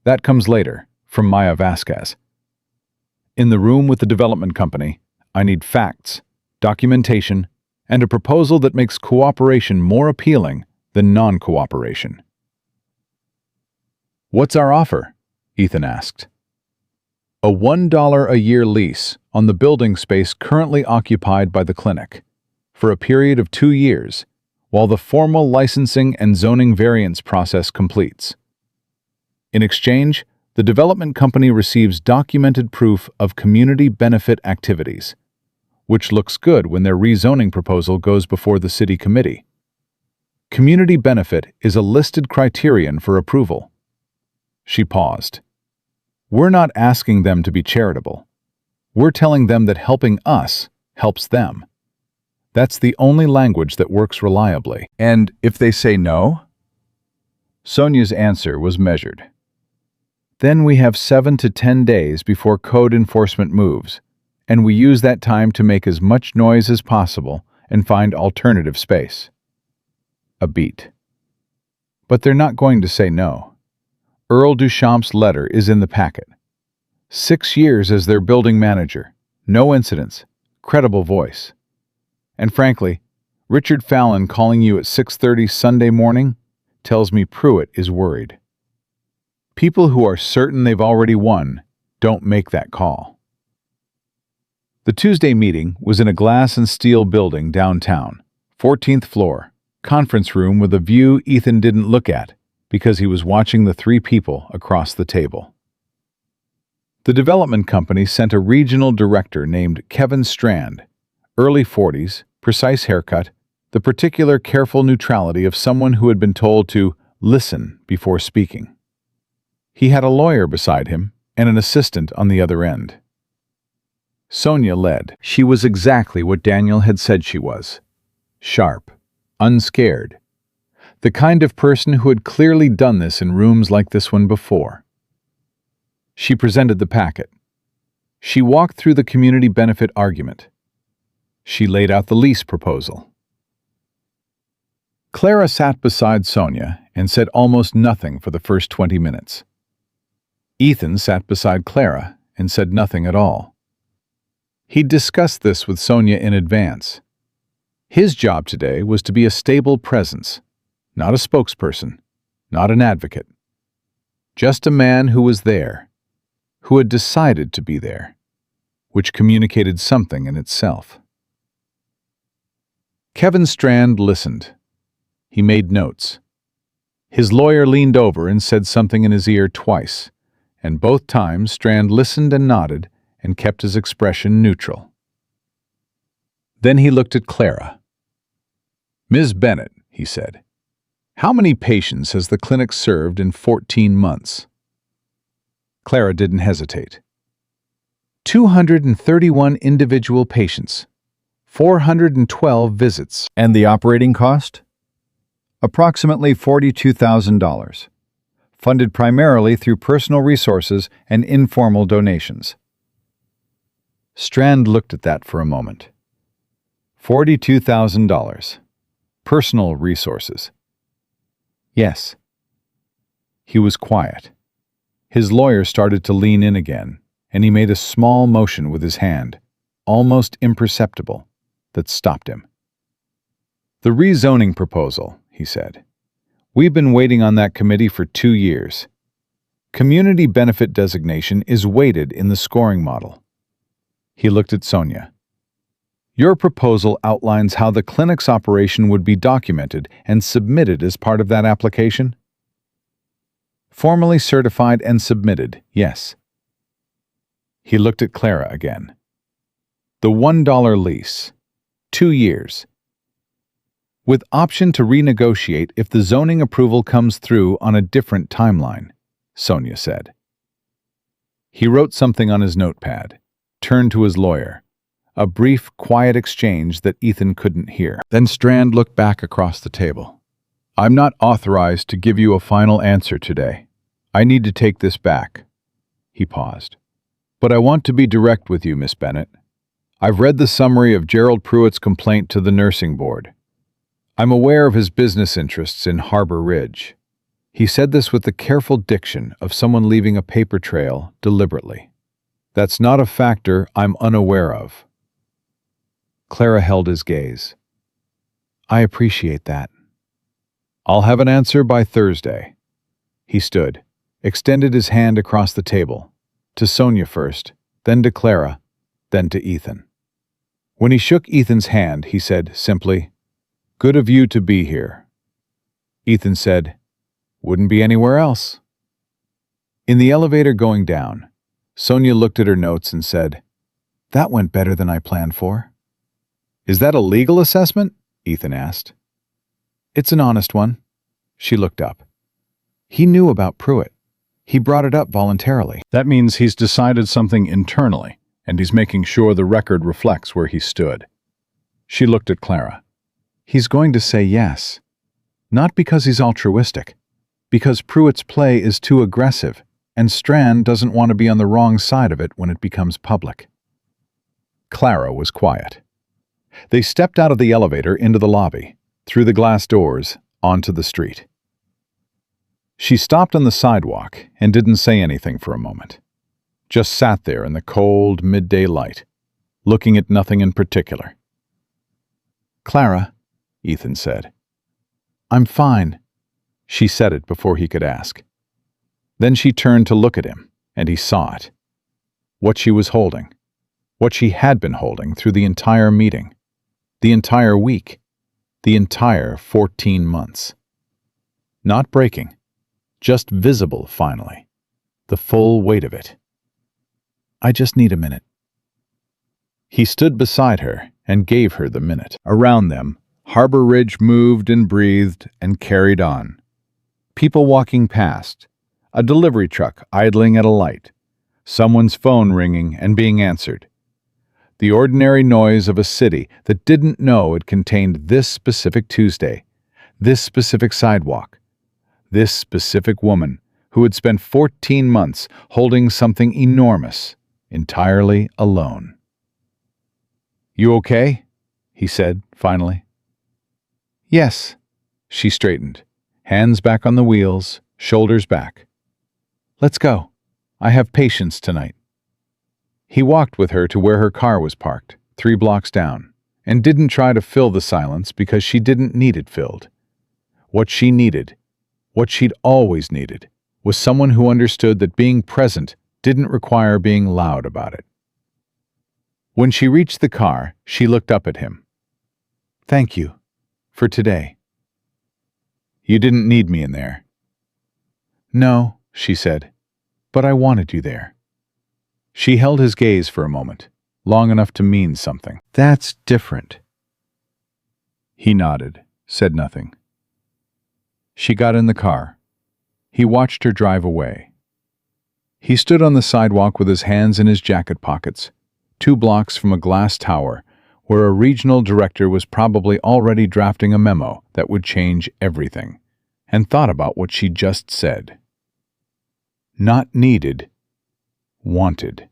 That comes later, from Maya Vasquez. In the room with the development company, I need facts, documentation, and a proposal that makes cooperation more appealing than non-cooperation." "What's our offer?" Ethan asked. "A $1 a year lease on the building space currently occupied by the clinic, for a period of 2 years, while the formal licensing and zoning variance process completes. In exchange, the development company receives documented proof of community benefit activities, which looks good when their rezoning proposal goes before the city committee. Community benefit is a listed criterion for approval." She paused. "We're not asking them to be charitable. We're telling them that helping us helps them. That's the only language that works reliably." "And if they say no?" Sonia's answer was measured. Then we have 7 to 10 days before code enforcement moves, and we use that time to make as much noise as possible and find alternative space. A beat. But they're not going to say no. Earl Duchamp's letter is in the packet. 6 years as their building manager, no incidents, credible voice. And frankly, Richard Fallon calling you at 6:30 Sunday morning tells me Pruitt is worried. People who are certain they've already won don't make that call. The Tuesday meeting was in a glass and steel building downtown, 14th floor, conference room with a view Ethan didn't look at because he was watching the 3 people across the table. The development company sent a regional director named Kevin Strand, early 40s, precise haircut, the particular careful neutrality of someone who had been told to listen before speaking. He had a lawyer beside him and an assistant on the other end. Sonia led. She was exactly what Daniel had said she was. Sharp, unscared. The kind of person who had clearly done this in rooms like this one before. She presented the packet. She walked through the community benefit argument. She laid out the lease proposal. Clara sat beside Sonia and said almost nothing for the first 20 minutes. Ethan sat beside Clara and said nothing at all. He'd discussed this with Sonia in advance. His job today was to be a stable presence, not a spokesperson, not an advocate. Just a man who was there, who had decided to be there, which communicated something in itself. Kevin Strand listened. He made notes. His lawyer leaned over and said something in his ear twice, and both times Strand listened and nodded and kept his expression neutral. Then he looked at Clara. "Ms. Bennett," he said, "how many patients has the clinic served in 14 months?" Clara didn't hesitate. 231 individual patients, 412 visits. And the operating cost? Approximately $42,000, funded primarily through personal resources and informal donations. Strand looked at that for a moment. $42,000. Personal resources. Yes. He was quiet. His lawyer started to lean in again, and he made a small motion with his hand, almost imperceptible, that stopped him. "The rezoning proposal," he said. "We've been waiting on that committee for 2 years. Community benefit designation is weighted in the scoring model." He looked at Sonia. "Your proposal outlines how the clinic's operation would be documented and submitted as part of that application?" "Formally certified and submitted, yes." He looked at Clara again. "The $1 lease. 2 years. With option to renegotiate if the zoning approval comes through on a different timeline," Sonia said. He wrote something on his notepad, turned to his lawyer. A brief, quiet exchange that Ethan couldn't hear. Then Strand looked back across the table. "I'm not authorized to give you a final answer today. I need to take this back." He paused. "But I want to be direct with you, Miss Bennett. I've read the summary of Gerald Pruitt's complaint to the nursing board. I'm aware of his business interests in Harbor Ridge." He said this with the careful diction of someone leaving a paper trail deliberately. "That's not a factor I'm unaware of." Clara held his gaze. "I appreciate that. I'll have an answer by Thursday." He stood, extended his hand across the table, to Sonia first, then to Clara, then to Ethan. When he shook Ethan's hand, he said simply, "Good of you to be here." Ethan said, "Wouldn't be anywhere else." In the elevator going down, Sonia looked at her notes and said, "That went better than I planned for." "Is that a legal assessment?" Ethan asked. "It's an honest one." She looked up. "He knew about Pruitt. He brought it up voluntarily." That means he's decided something internally, and he's making sure the record reflects where he stood. She looked at Clara. "He's going to say yes. Not because he's altruistic, Because Pruitt's play is too aggressive, and Strand doesn't want to be on the wrong side of it when it becomes public. Clara was quiet. They stepped out of the elevator into the lobby, through the glass doors, onto the street. She stopped on the sidewalk and didn't say anything for a moment. Just sat there in the cold midday light, looking at nothing in particular. "Clara," Ethan said. "I'm fine." She said it before he could ask. Then she turned to look at him, and he saw it. What she was holding. What she had been holding through the entire meeting. The entire week. The entire 14 months. Not breaking. Just visible, finally. The full weight of it. "I just need a minute." He stood beside her and gave her the minute. Around them, Harbor Ridge moved and breathed and carried on. People walking past, a delivery truck idling at a light, someone's phone ringing and being answered. The ordinary noise of a city that didn't know it contained this specific Tuesday, this specific sidewalk, this specific woman who had spent 14 months holding something enormous, entirely alone. "You okay?" he said, finally. "Yes." She straightened, hands back on the wheels, shoulders back. "Let's go. I have patience tonight." He walked with her to where her car was parked, 3 blocks down, and didn't try to fill the silence because she didn't need it filled. What she needed, what she'd always needed, was someone who understood that being present didn't require being loud about it. When she reached the car, she looked up at him. "Thank you. For today." "You didn't need me in there." "No," she said, "but I wanted you there." She held his gaze for a moment, long enough to mean something. "That's different." He nodded, said nothing. She got in the car. He watched her drive away. He stood on the sidewalk with his hands in his jacket pockets, 2 blocks from a glass tower where a regional director was probably already drafting a memo that would change everything, and thought about what she just said. Not needed. Wanted.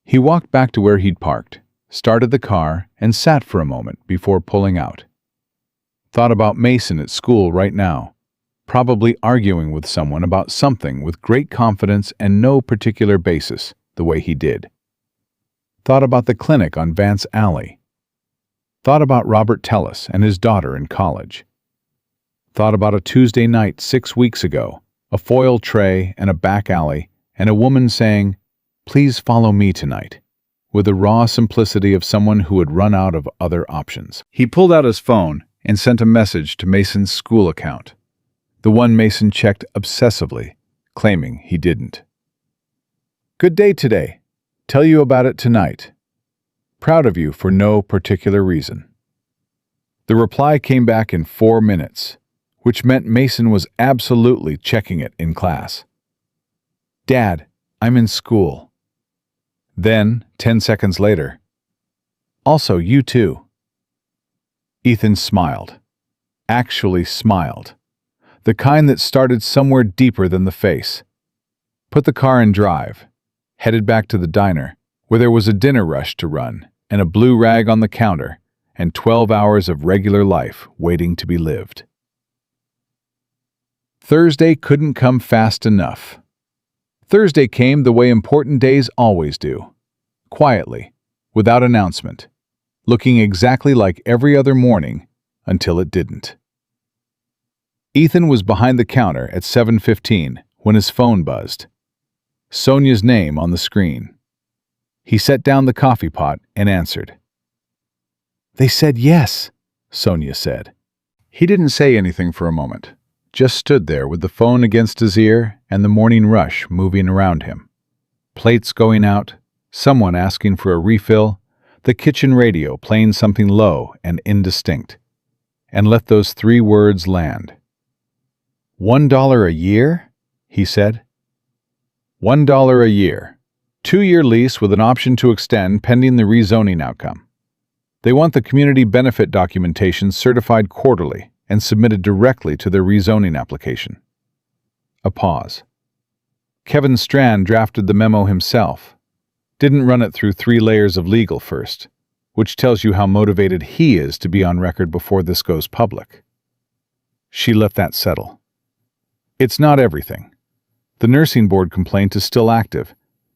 He walked back to where he'd parked, started the car, and sat for a moment before pulling out. Thought about Mason at school right now, probably arguing with someone about something with great confidence and no particular basis, the way he did. Thought about the clinic on Vance Alley. Thought about Robert Tellis and his daughter in college. Thought about a Tuesday night 6 weeks ago, a foil tray and a back alley, and a woman saying, "Please follow me tonight," with the raw simplicity of someone who had run out of other options. He pulled out his phone and sent a message to Mason's school account, the one Mason checked obsessively, claiming he didn't. "Good day today. Tell you about it tonight. Proud of you for no particular reason." The reply came back in 4 minutes, which meant Mason was absolutely checking it in class. "Dad, I'm in school." Then, 10 seconds later, "Also, you too." Ethan smiled. Actually smiled. The kind that started somewhere deeper than the face. Put the car in drive. Headed back to the diner, where there was a dinner rush to run, and a blue rag on the counter, and 12 hours of regular life waiting to be lived. Thursday couldn't come fast enough. Thursday came the way important days always do. Quietly, without announcement, looking exactly like every other morning until it didn't. Ethan was behind the counter at 7:15 when his phone buzzed. Sonia's name on the screen. He set down the coffee pot and answered. "They said yes," Sonia said. He didn't say anything for a moment, just stood there with the phone against his ear and the morning rush moving around him. Plates going out, someone asking for a refill, the kitchen radio playing something low and indistinct, and let those 3 words land. $1 a year? He said. $1 a year. 2-year lease with an option to extend pending the rezoning outcome. They want the community benefit documentation certified quarterly, and submitted directly to their rezoning application. A pause. Kevin Strand drafted the memo himself. Didn't run it through 3 layers of legal first, which tells you how motivated he is to be on record before this goes public. She let that settle. It's not everything. The nursing board complaint is still active.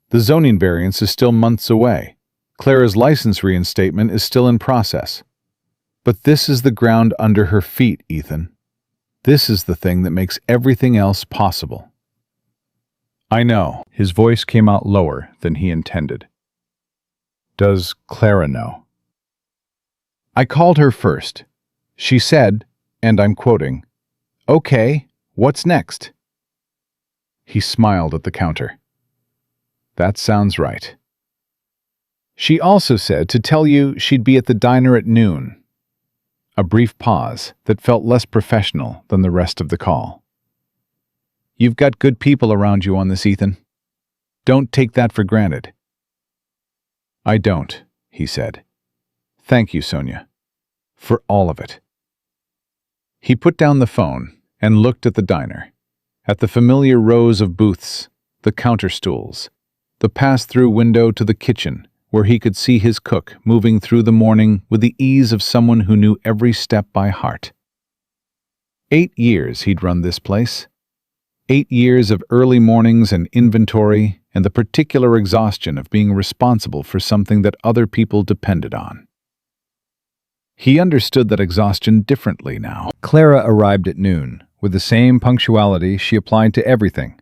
The zoning variance is still months away. Clara's license reinstatement is still in process. But this is the ground under her feet, Ethan. This is the thing that makes everything else possible. I know. His voice came out lower than he intended. Does Clara know? I called her first. She said, and I'm quoting, "Okay, what's next?" He smiled at the counter. That sounds right. She also said to tell you she'd be at the diner at noon. A brief pause that felt less professional than the rest of the call. You've got good people around you on this, Ethan. Don't take that for granted. I don't, he said. Thank you, Sonia. For all of it. He put down the phone and looked at the diner, at the familiar rows of booths, the counter stools, the pass-through window to the kitchen, where he could see his cook moving through the morning with the ease of someone who knew every step by heart. 8 years he'd run this place. 8 years of early mornings and inventory and the particular exhaustion of being responsible for something that other people depended on. He understood that exhaustion differently now. Clara arrived at noon, with the same punctuality she applied to everything.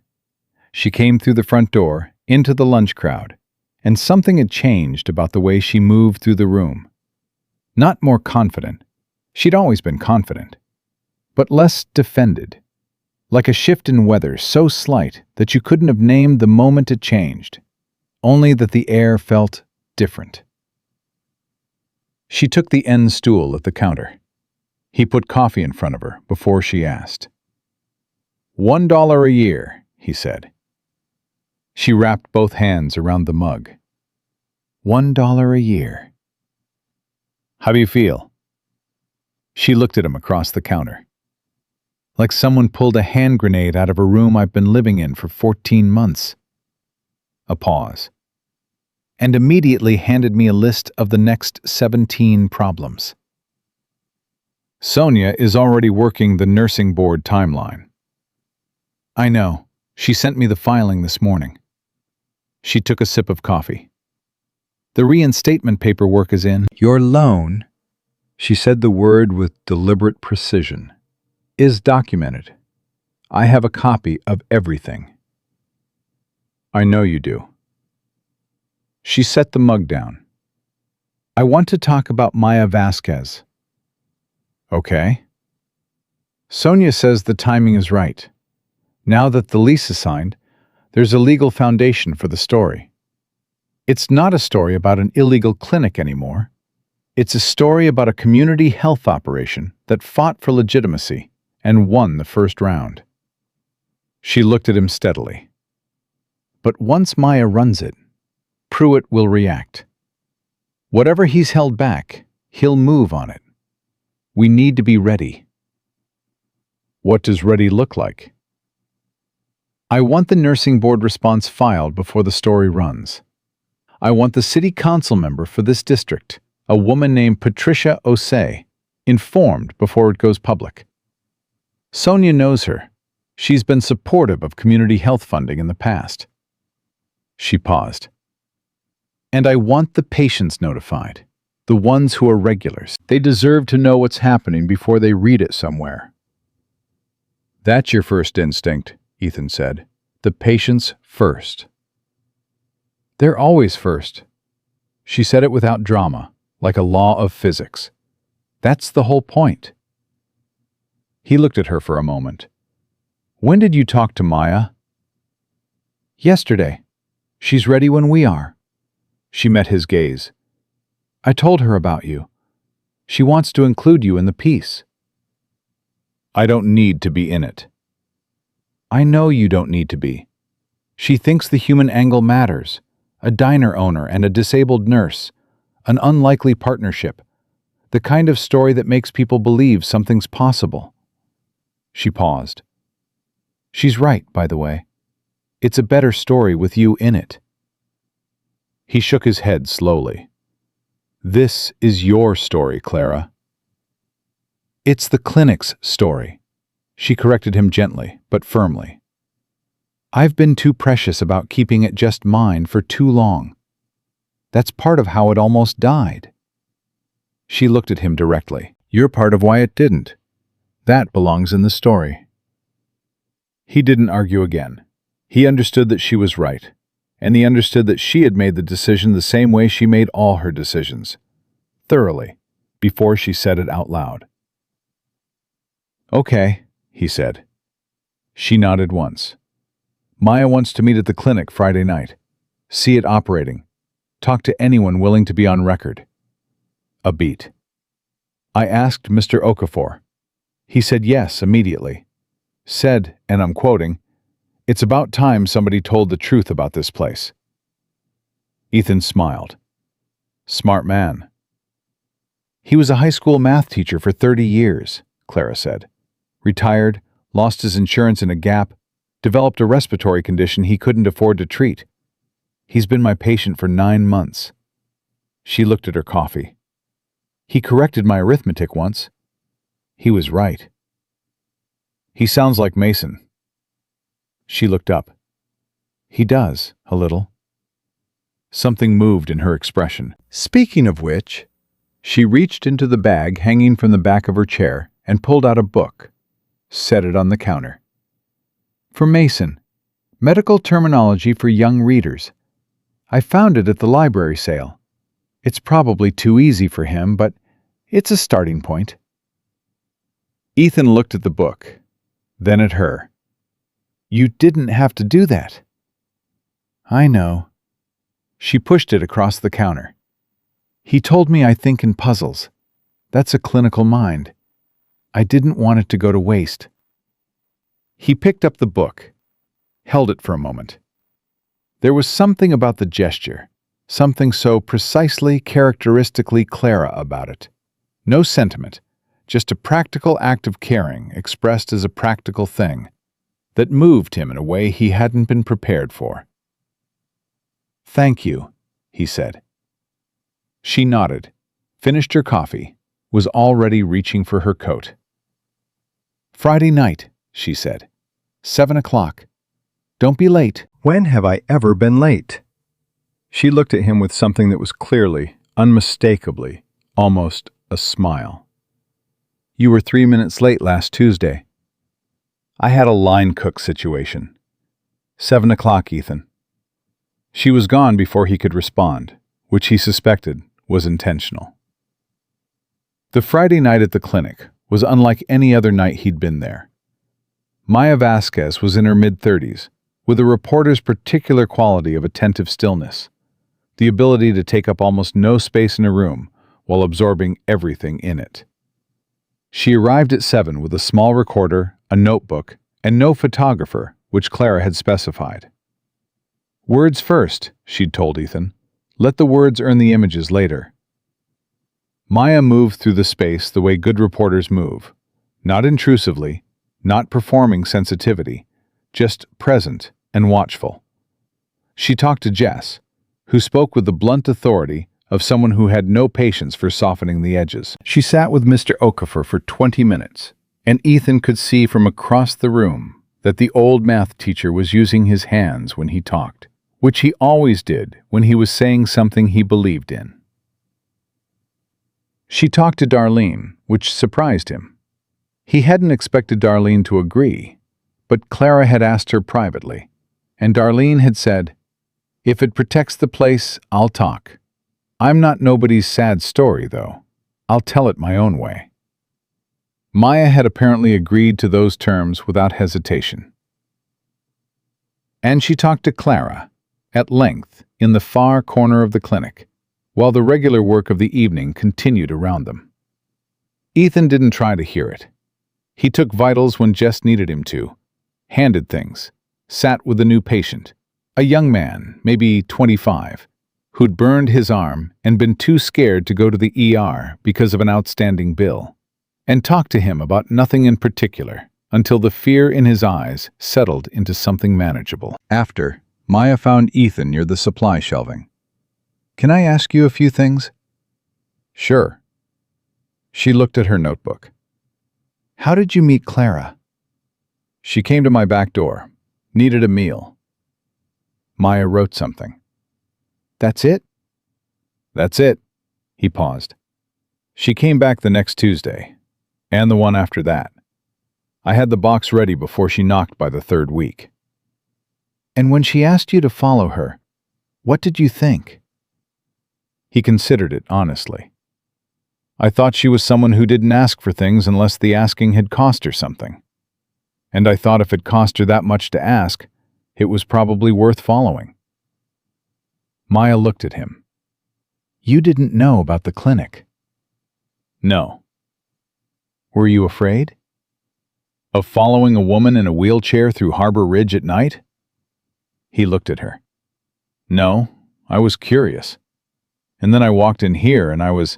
She came through the front door, into the lunch crowd, and something had changed about the way she moved through the room. Not more confident. She'd always been confident. But less defended. Like a shift in weather so slight that you couldn't have named the moment it changed, only that the air felt different. She took the end stool at the counter. He put coffee in front of her before she asked. $1 a year, he said. She wrapped both hands around the mug. $1 a year. How do you feel? She looked at him across the counter. Like someone pulled a hand grenade out of a room I've been living in for 14 months. A pause. And immediately handed me a list of the next 17 problems. Sonia is already working the nursing board timeline. I know. She sent me the filing this morning. She took a sip of coffee. The reinstatement paperwork is in. Your loan, she said the word with deliberate precision, is documented. I have a copy of everything. I know you do. She set the mug down. I want to talk about Maya Vasquez. Okay. Sonia says the timing is right. Now that the lease is signed, there's a legal foundation for the story. It's not a story about an illegal clinic anymore. It's a story about a community health operation that fought for legitimacy and won the first round. She looked at him steadily. But once Maya runs it, Pruitt will react. Whatever he's held back, he'll move on it. We need to be ready. What does ready look like? I want the nursing board response filed before the story runs. I want the city council member for this district, a woman named Patricia Osei, informed before it goes public. Sonia knows her. She's been supportive of community health funding in the past. She paused. And I want the patients notified, the ones who are regulars. They deserve to know what's happening before they read it somewhere. That's your first instinct, Ethan said. The patients first. They're always first. She said it without drama, like a law of physics. That's the whole point. He looked at her for a moment. When did you talk to Maya? Yesterday. She's ready when we are. She met his gaze. I told her about you. She wants to include you in the piece. I don't need to be in it. I know you don't need to be. She thinks the human angle matters. A diner owner and a disabled nurse. An unlikely partnership. The kind of story that makes people believe something's possible. She paused. She's right, by the way. It's a better story with you in it. He shook his head slowly. This is your story, Clara. It's the clinic's story. She corrected him gently, but firmly. I've been too precious about keeping it just mine for too long. That's part of how it almost died. She looked at him directly. You're part of why it didn't. That belongs in the story. He didn't argue again. He understood that she was right, and he understood that she had made the decision the same way she made all her decisions, thoroughly, before she said it out loud. Okay, he said. She nodded once. Maya wants to meet at the clinic Friday night. See it operating. Talk to anyone willing to be on record. A beat. I asked Mr. Okafor. He said yes immediately. Said, and I'm quoting, "It's about time somebody told the truth about this place." Ethan smiled. Smart man. He was a high school math teacher for 30 years, Clara said. Retired, lost his insurance in a gap, developed a respiratory condition he couldn't afford to treat. He's been my patient for 9 months. She looked at her coffee. He corrected my arithmetic once. He was right. He sounds like Mason. She looked up. He does, a little. Something moved in her expression. Speaking of which, she reached into the bag hanging from the back of her chair and pulled out a book, set it on the counter. For Mason, Medical Terminology for Young Readers. I found it at the library sale. It's probably too easy for him, but it's a starting point. Ethan looked at the book, then at her. You didn't have to do that. I know. She pushed it across the counter. He told me I think in puzzles. That's a clinical mind. I didn't want it to go to waste. He picked up the book, held it for a moment. There was something about the gesture, something so precisely characteristically Clara about it. No sentiment, just a practical act of caring expressed as a practical thing that moved him in a way he hadn't been prepared for. Thank you, he said. She nodded, finished her coffee, was already reaching for her coat. Friday night, she said. 7 o'clock. Don't be late. When have I ever been late? She looked at him with something that was clearly, unmistakably, almost a smile. You were 3 minutes late last Tuesday. I had a line cook situation. 7 o'clock, Ethan. She was gone before he could respond, which he suspected was intentional. The Friday night at the clinic was unlike any other night he'd been there. Maya Vasquez was in her mid-30s, with a reporter's particular quality of attentive stillness, the ability to take up almost no space in a room while absorbing everything in it. She arrived at 7 with a small recorder, a notebook, and no photographer, which Clara had specified. Words first, she'd told Ethan. Let the words earn the images later. Maya moved through the space the way good reporters move, not intrusively, not performing sensitivity, just present and watchful. She talked to Jess, who spoke with the blunt authority of someone who had no patience for softening the edges. She sat with Mr. Okafor for 20 minutes, and Ethan could see from across the room that the old math teacher was using his hands when he talked, which he always did when he was saying something he believed in. She talked to Darlene, which surprised him. He hadn't expected Darlene to agree, but Clara had asked her privately, and Darlene had said, "If it protects the place, I'll talk. I'm not nobody's sad story, though. I'll tell it my own way." Maya had apparently agreed to those terms without hesitation. And she talked to Clara, at length, in the far corner of the clinic, while the regular work of the evening continued around them. Ethan didn't try to hear it. He took vitals when Jess needed him to, handed things, sat with a new patient, a young man, maybe 25, who'd burned his arm and been too scared to go to the ER because of an outstanding bill, and talked to him about nothing in particular until the fear in his eyes settled into something manageable. After, Maya found Ethan near the supply shelving. "Can I ask you a few things?" "Sure." She looked at her notebook. "How did you meet Clara?" "She came to my back door. Needed a meal." Maya wrote something. "That's it?" "That's it." He paused. "She came back the next Tuesday, and the one after that. I had the box ready before she knocked by the third week." "And when she asked you to follow her, what did you think?" He considered it honestly. "I thought she was someone who didn't ask for things unless the asking had cost her something. And I thought if it cost her that much to ask, it was probably worth following." Maya looked at him. "You didn't know about the clinic?" "No." "Were you afraid?" "Of following a woman in a wheelchair through Harbor Ridge at night?" He looked at her. "No, I was curious. And then I walked in here and I was—"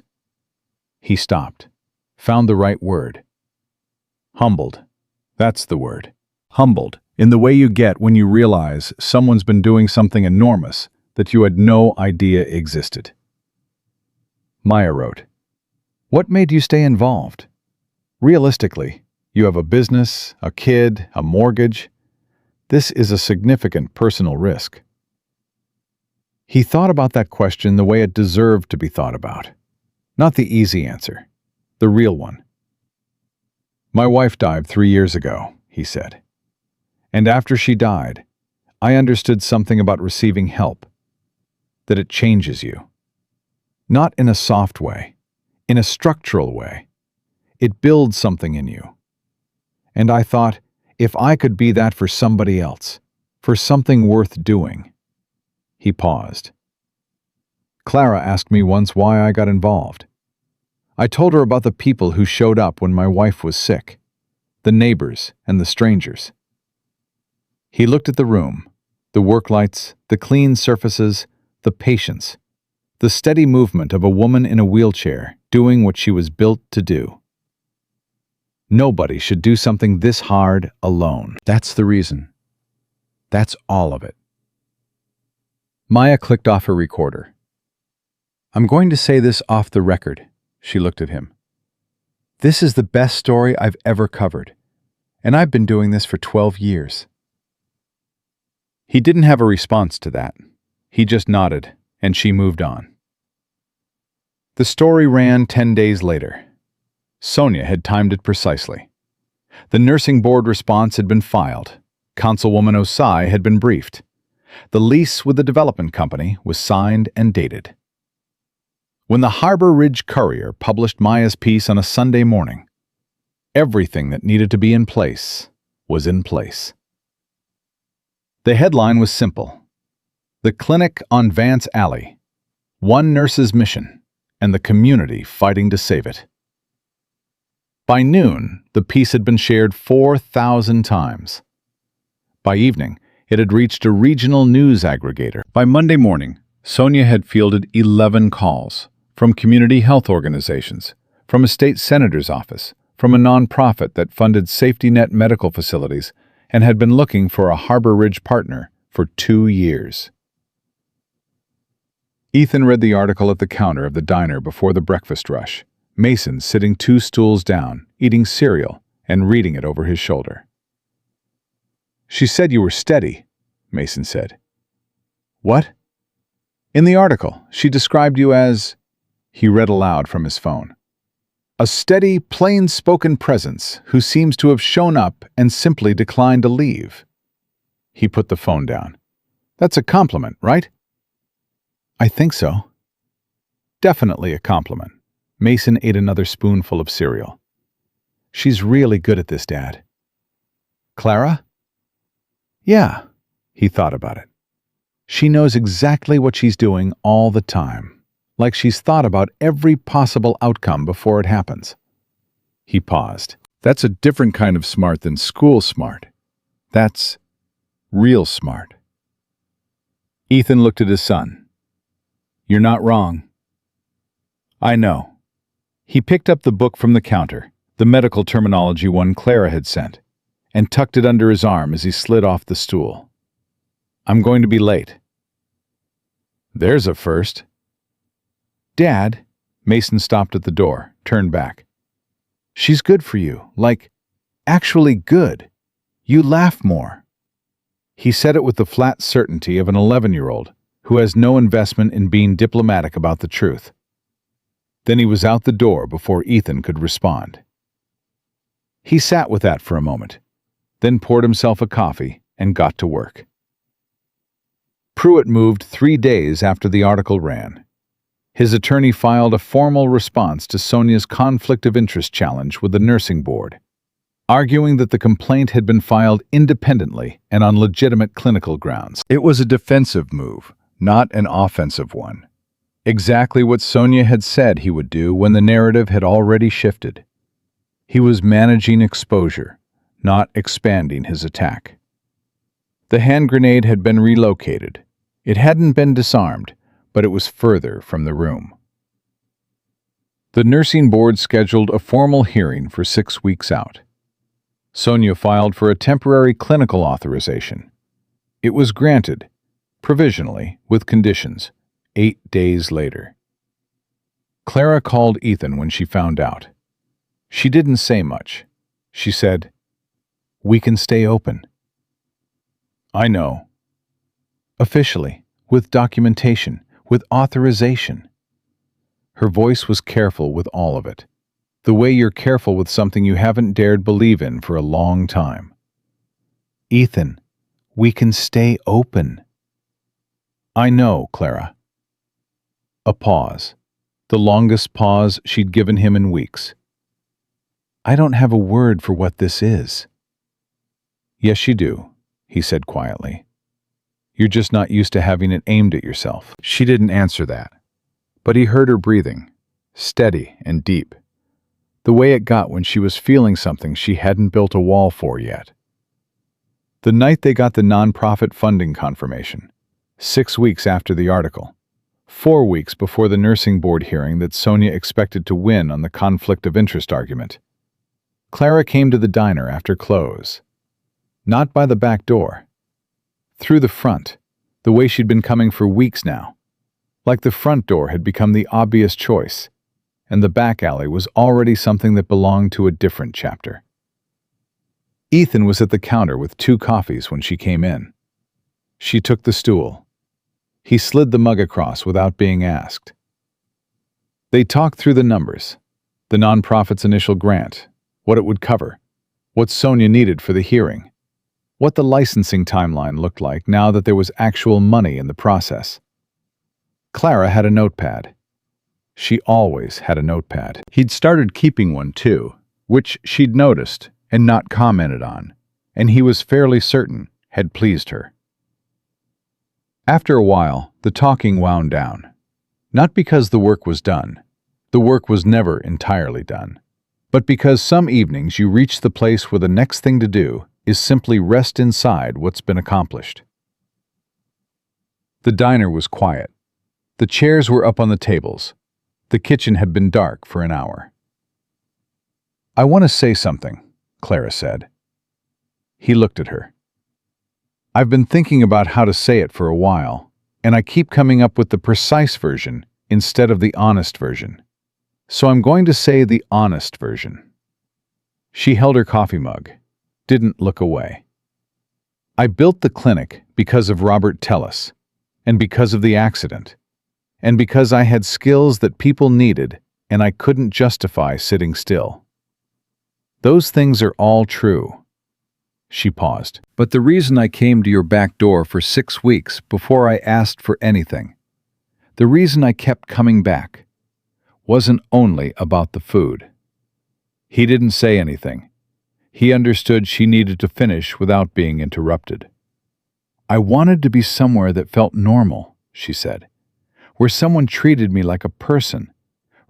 He stopped, found the right word. "Humbled. That's the word. Humbled, in the way you get when you realize someone's been doing something enormous that you had no idea existed." Maya wrote, "What made you stay involved? Realistically, you have a business, a kid, a mortgage. This is a significant personal risk." He thought about that question the way it deserved to be thought about. Not the easy answer, the real one. "My wife died 3 years ago," he said. "And after she died, I understood something about receiving help. That it changes you. Not in a soft way, in a structural way. It builds something in you. And I thought, if I could be that for somebody else, for something worth doing." He paused. "Clara asked me once why I got involved. I told her about the people who showed up when my wife was sick, the neighbors and the strangers." He looked at the room, the work lights, the clean surfaces, the patience, the steady movement of a woman in a wheelchair doing what she was built to do. Nobody should do something this hard alone. That's the reason. That's all of it. Maya clicked off her recorder. "I'm going to say this off the record." She looked at him. "This is the best story I've ever covered, and I've been doing this for 12 years. He didn't have a response to that. He just nodded, and she moved on. The story ran 10 days later. Sonia had timed it precisely. The nursing board response had been filed. Councilwoman Osai had been briefed. The lease with the development company was signed and dated. When the Harbor Ridge Courier published Maya's piece on a Sunday morning, everything that needed to be in place was in place. The headline was simple: "The Clinic on Vance Alley, one nurse's mission, and the community fighting to save it." By noon, the piece had been shared 4,000 times. By evening, it had reached a regional news aggregator. By Monday morning, Sonia had fielded 11 calls from community health organizations, from a state senator's office, from a nonprofit that funded safety net medical facilities and had been looking for a Harbor Ridge partner for 2 years. Ethan read the article at the counter of the diner before the breakfast rush, Mason sitting 2 stools down, eating cereal, and reading it over his shoulder. "She said you were steady," Mason said. "What?" "In the article, she described you as—" He read aloud from his phone. "A steady, plain-spoken presence who seems to have shown up and simply declined to leave." He put the phone down. "That's a compliment, right?" "I think so." "Definitely a compliment." Mason ate another spoonful of cereal. "She's really good at this, Dad." "Clara?" "Yeah." He thought about it. "She knows exactly what she's doing all the time, like she's thought about every possible outcome before it happens." He paused. "That's a different kind of smart than school smart. That's real smart." Ethan looked at his son. You're not wrong. I know. He picked up the book from the counter, the medical terminology one Clara had sent, and tucked it under his arm as he slid off the stool. I'm going to be late. There's a first. Dad, Mason stopped at the door, turned back. She's good for you, like, actually good. You laugh more. He said it with the flat certainty of an 11-year-old who has no investment in being diplomatic about the truth. Then he was out the door before Ethan could respond. He sat with that for a moment, then poured himself a coffee and got to work. Pruitt moved 3 days after the article ran. His attorney filed a formal response to Sonia's conflict of interest challenge with the nursing board, arguing that the complaint had been filed independently and on legitimate clinical grounds. It was a defensive move, not an offensive one. Exactly what Sonia had said he would do when the narrative had already shifted. He was managing exposure, not expanding his attack. The hand grenade had been relocated. It hadn't been disarmed, but it was further from the room. The nursing board scheduled a formal hearing for 6 weeks out. Sonia filed for a temporary clinical authorization. It was granted, provisionally, with conditions, 8 days later. Clara called Ethan when she found out. She didn't say much. She said, "We can stay open." I know. Officially, with documentation, with authorization. Her voice was careful with all of it, the way you're careful with something you haven't dared believe in for a long time. Ethan, we can stay open. I know, Clara. A pause, the longest pause she'd given him in weeks. I don't have a word for what this is. Yes, you do, he said quietly. You're just not used to having it aimed at yourself. She didn't answer that, but he heard her breathing, steady and deep, the way it got when she was feeling something she hadn't built a wall for yet. The night they got the nonprofit funding confirmation, 6 weeks after the article, 4 weeks before the nursing board hearing that Sonia expected to win on the conflict of interest argument, Clara came to the diner after close. Not by the back door. Through the front, the way she'd been coming for weeks now. Like the front door had become the obvious choice, and the back alley was already something that belonged to a different chapter. Ethan was at the counter with 2 coffees when she came in. She took the stool. He slid the mug across without being asked. They talked through the numbers, the nonprofit's initial grant, what it would cover, what Sonia needed for the hearing, what the licensing timeline looked like now that there was actual money in the process. Clara had a notepad. She always had a notepad. He'd started keeping one too, which she'd noticed and not commented on, and he was fairly certain had pleased her. After a while, the talking wound down. Not because the work was done. The work was never entirely done. But because some evenings you reach the place where the next thing to do is simply rest inside what's been accomplished. The diner was quiet. The chairs were up on the tables. The kitchen had been dark for an hour. I want to say something, Clara said. He looked at her. I've been thinking about how to say it for a while, and I keep coming up with the precise version instead of the honest version. So I'm going to say the honest version. She held her coffee mug, didn't look away. I built the clinic because of Robert Tellis, and because of the accident, and because I had skills that people needed and I couldn't justify sitting still. Those things are all true. She paused. But the reason I came to your back door for 6 weeks before I asked for anything, the reason I kept coming back, wasn't only about the food. He didn't say anything. He understood she needed to finish without being interrupted. I wanted to be somewhere that felt normal, she said, where someone treated me like a person,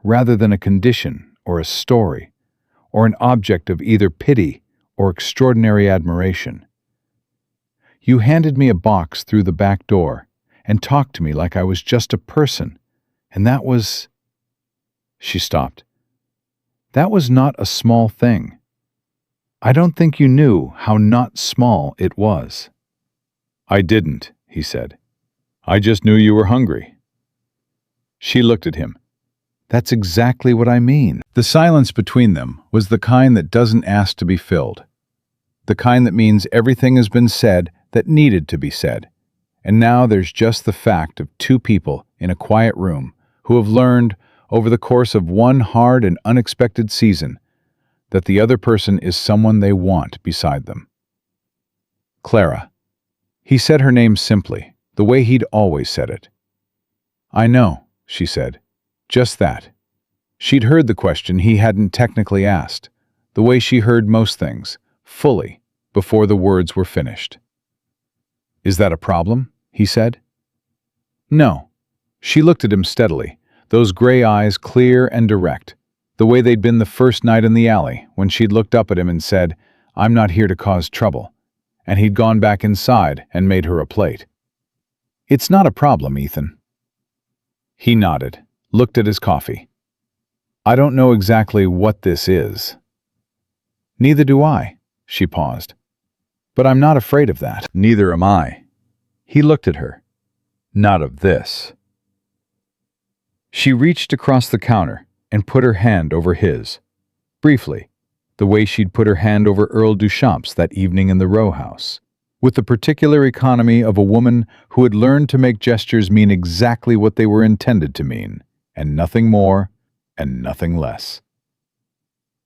rather than a condition or a story, or an object of either pity or extraordinary admiration. You handed me a box through the back door and talked to me like I was just a person, And that was... She stopped. That was not a small thing. I don't think you knew how not small it was. I didn't, he said. I just knew you were hungry. She looked at him. That's exactly what I mean. The silence between them was the kind that doesn't ask to be filled. The kind that means everything has been said that needed to be said. And now there's just the fact of two people in a quiet room who have learned, over the course of one hard and unexpected season, that the other person is someone they want beside them. Clara. He said her name simply, the way he'd always said it. I know, she said. Just that. She'd heard the question he hadn't technically asked, the way she heard most things, fully, before the words were finished. Is that a problem? He said. No. She looked at him steadily, those gray eyes clear and direct, the way they'd been the first night in the alley when she'd looked up at him and said, I'm not here to cause trouble, and he'd gone back inside and made her a plate. It's not a problem, Ethan. He nodded, looked at his coffee. I don't know exactly what this is. Neither do I, she paused. But I'm not afraid of that. Neither am I. He looked at her. Not of this. She reached across the counter and put her hand over his. Briefly, the way she'd put her hand over Earl Duchamp's that evening in the row house, with the particular economy of a woman who had learned to make gestures mean exactly what they were intended to mean, and nothing more and nothing less.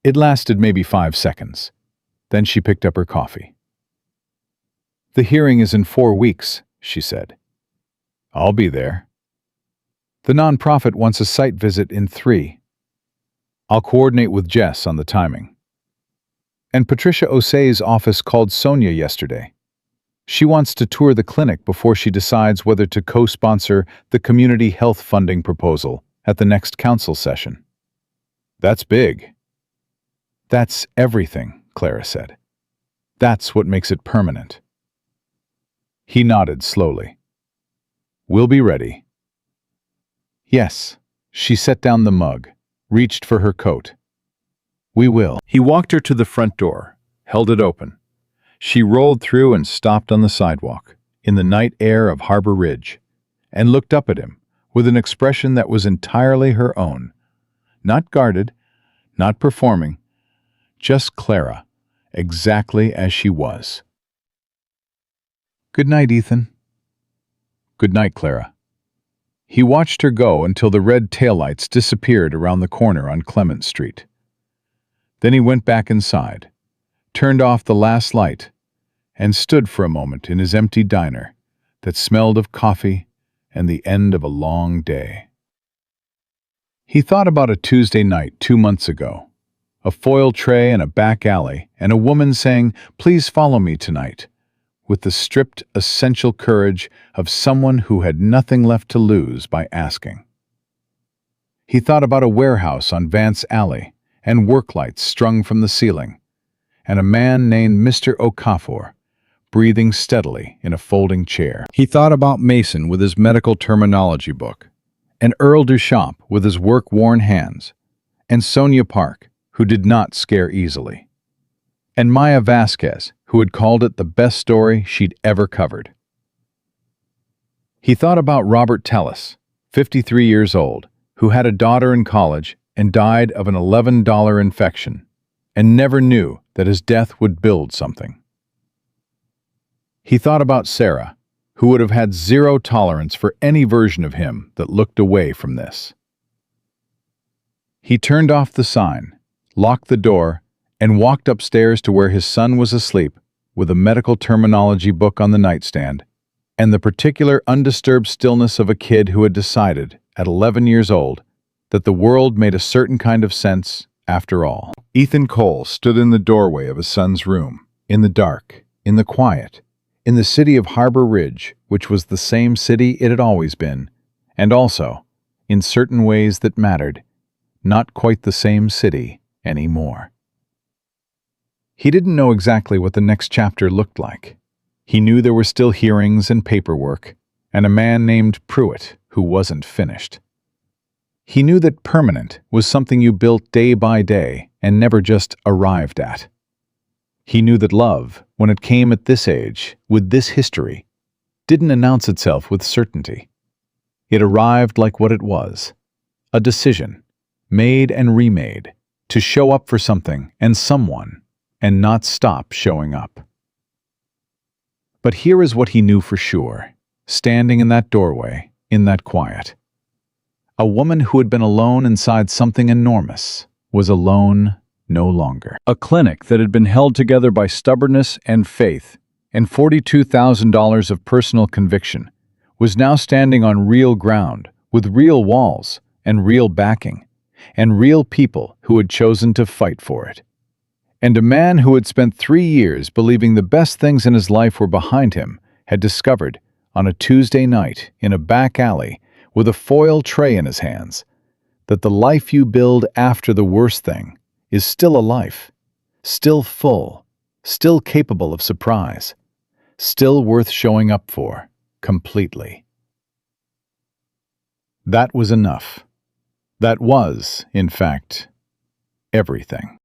It lasted maybe 5 seconds. Then she picked up her coffee. The hearing is in 4 weeks, she said. I'll be there. The nonprofit wants a site visit in 3. I'll coordinate with Jess on the timing. And Patricia Osei's office called Sonia yesterday. She wants to tour the clinic before she decides whether to co-sponsor the community health funding proposal at the next council session. That's big. That's everything, Clara said. That's what makes it permanent. He nodded slowly. We'll be ready. Yes. She set down the mug, reached for her coat. We will. He walked her to the front door, held it open. She rolled through and stopped on the sidewalk, in the night air of Harbor Ridge, and looked up at him with an expression that was entirely her own. Not guarded, not performing, just Clara, exactly as she was. Good night, Ethan. Good night, Clara. He watched her go until the red taillights disappeared around the corner on Clement Street. Then he went back inside, turned off the last light, and stood for a moment in his empty diner that smelled of coffee and the end of a long day. He thought about a Tuesday night 2 months ago, a foil tray in a back alley and a woman saying, "Please follow me tonight," with the stripped, essential courage of someone who had nothing left to lose by asking. He thought about a warehouse on Vance Alley and work lights strung from the ceiling, and a man named Mr. Okafor, breathing steadily in a folding chair. He thought about Mason with his medical terminology book, and Earl Duchamp with his work-worn hands, and Sonia Park, who did not scare easily, and Maya Vasquez, who had called it the best story she'd ever covered. He thought about Robert Tellis, 53 years old, who had a daughter in college and died of an $11 infection, and never knew that his death would build something. He thought about Sarah, who would have had zero tolerance for any version of him that looked away from this. He turned off the sign, locked the door, and walked upstairs to where his son was asleep, with a medical terminology book on the nightstand, and the particular undisturbed stillness of a kid who had decided, at 11 years old, that the world made a certain kind of sense after all. Ethan Cole stood in the doorway of his son's room, in the dark, in the quiet, in the city of Harbor Ridge, which was the same city it had always been, and also, in certain ways that mattered, not quite the same city anymore. He didn't know exactly what the next chapter looked like. He knew there were still hearings and paperwork, and a man named Pruitt who wasn't finished. He knew that permanent was something you built day by day and never just arrived at. He knew that love, when it came at this age, with this history, didn't announce itself with certainty. It arrived like what it was, a decision, made and remade, to show up for something and someone, and not stop showing up. But here is what he knew for sure, standing in that doorway, in that quiet. A woman who had been alone inside something enormous was alone no longer. A clinic that had been held together by stubbornness and faith and $42,000 of personal conviction was now standing on real ground with real walls and real backing and real people who had chosen to fight for it. And a man who had spent 3 years believing the best things in his life were behind him had discovered, on a Tuesday night in a back alley with a foil tray in his hands, that the life you build after the worst thing is still a life, still full, still capable of surprise, still worth showing up for, completely. That was enough. That was, in fact, everything.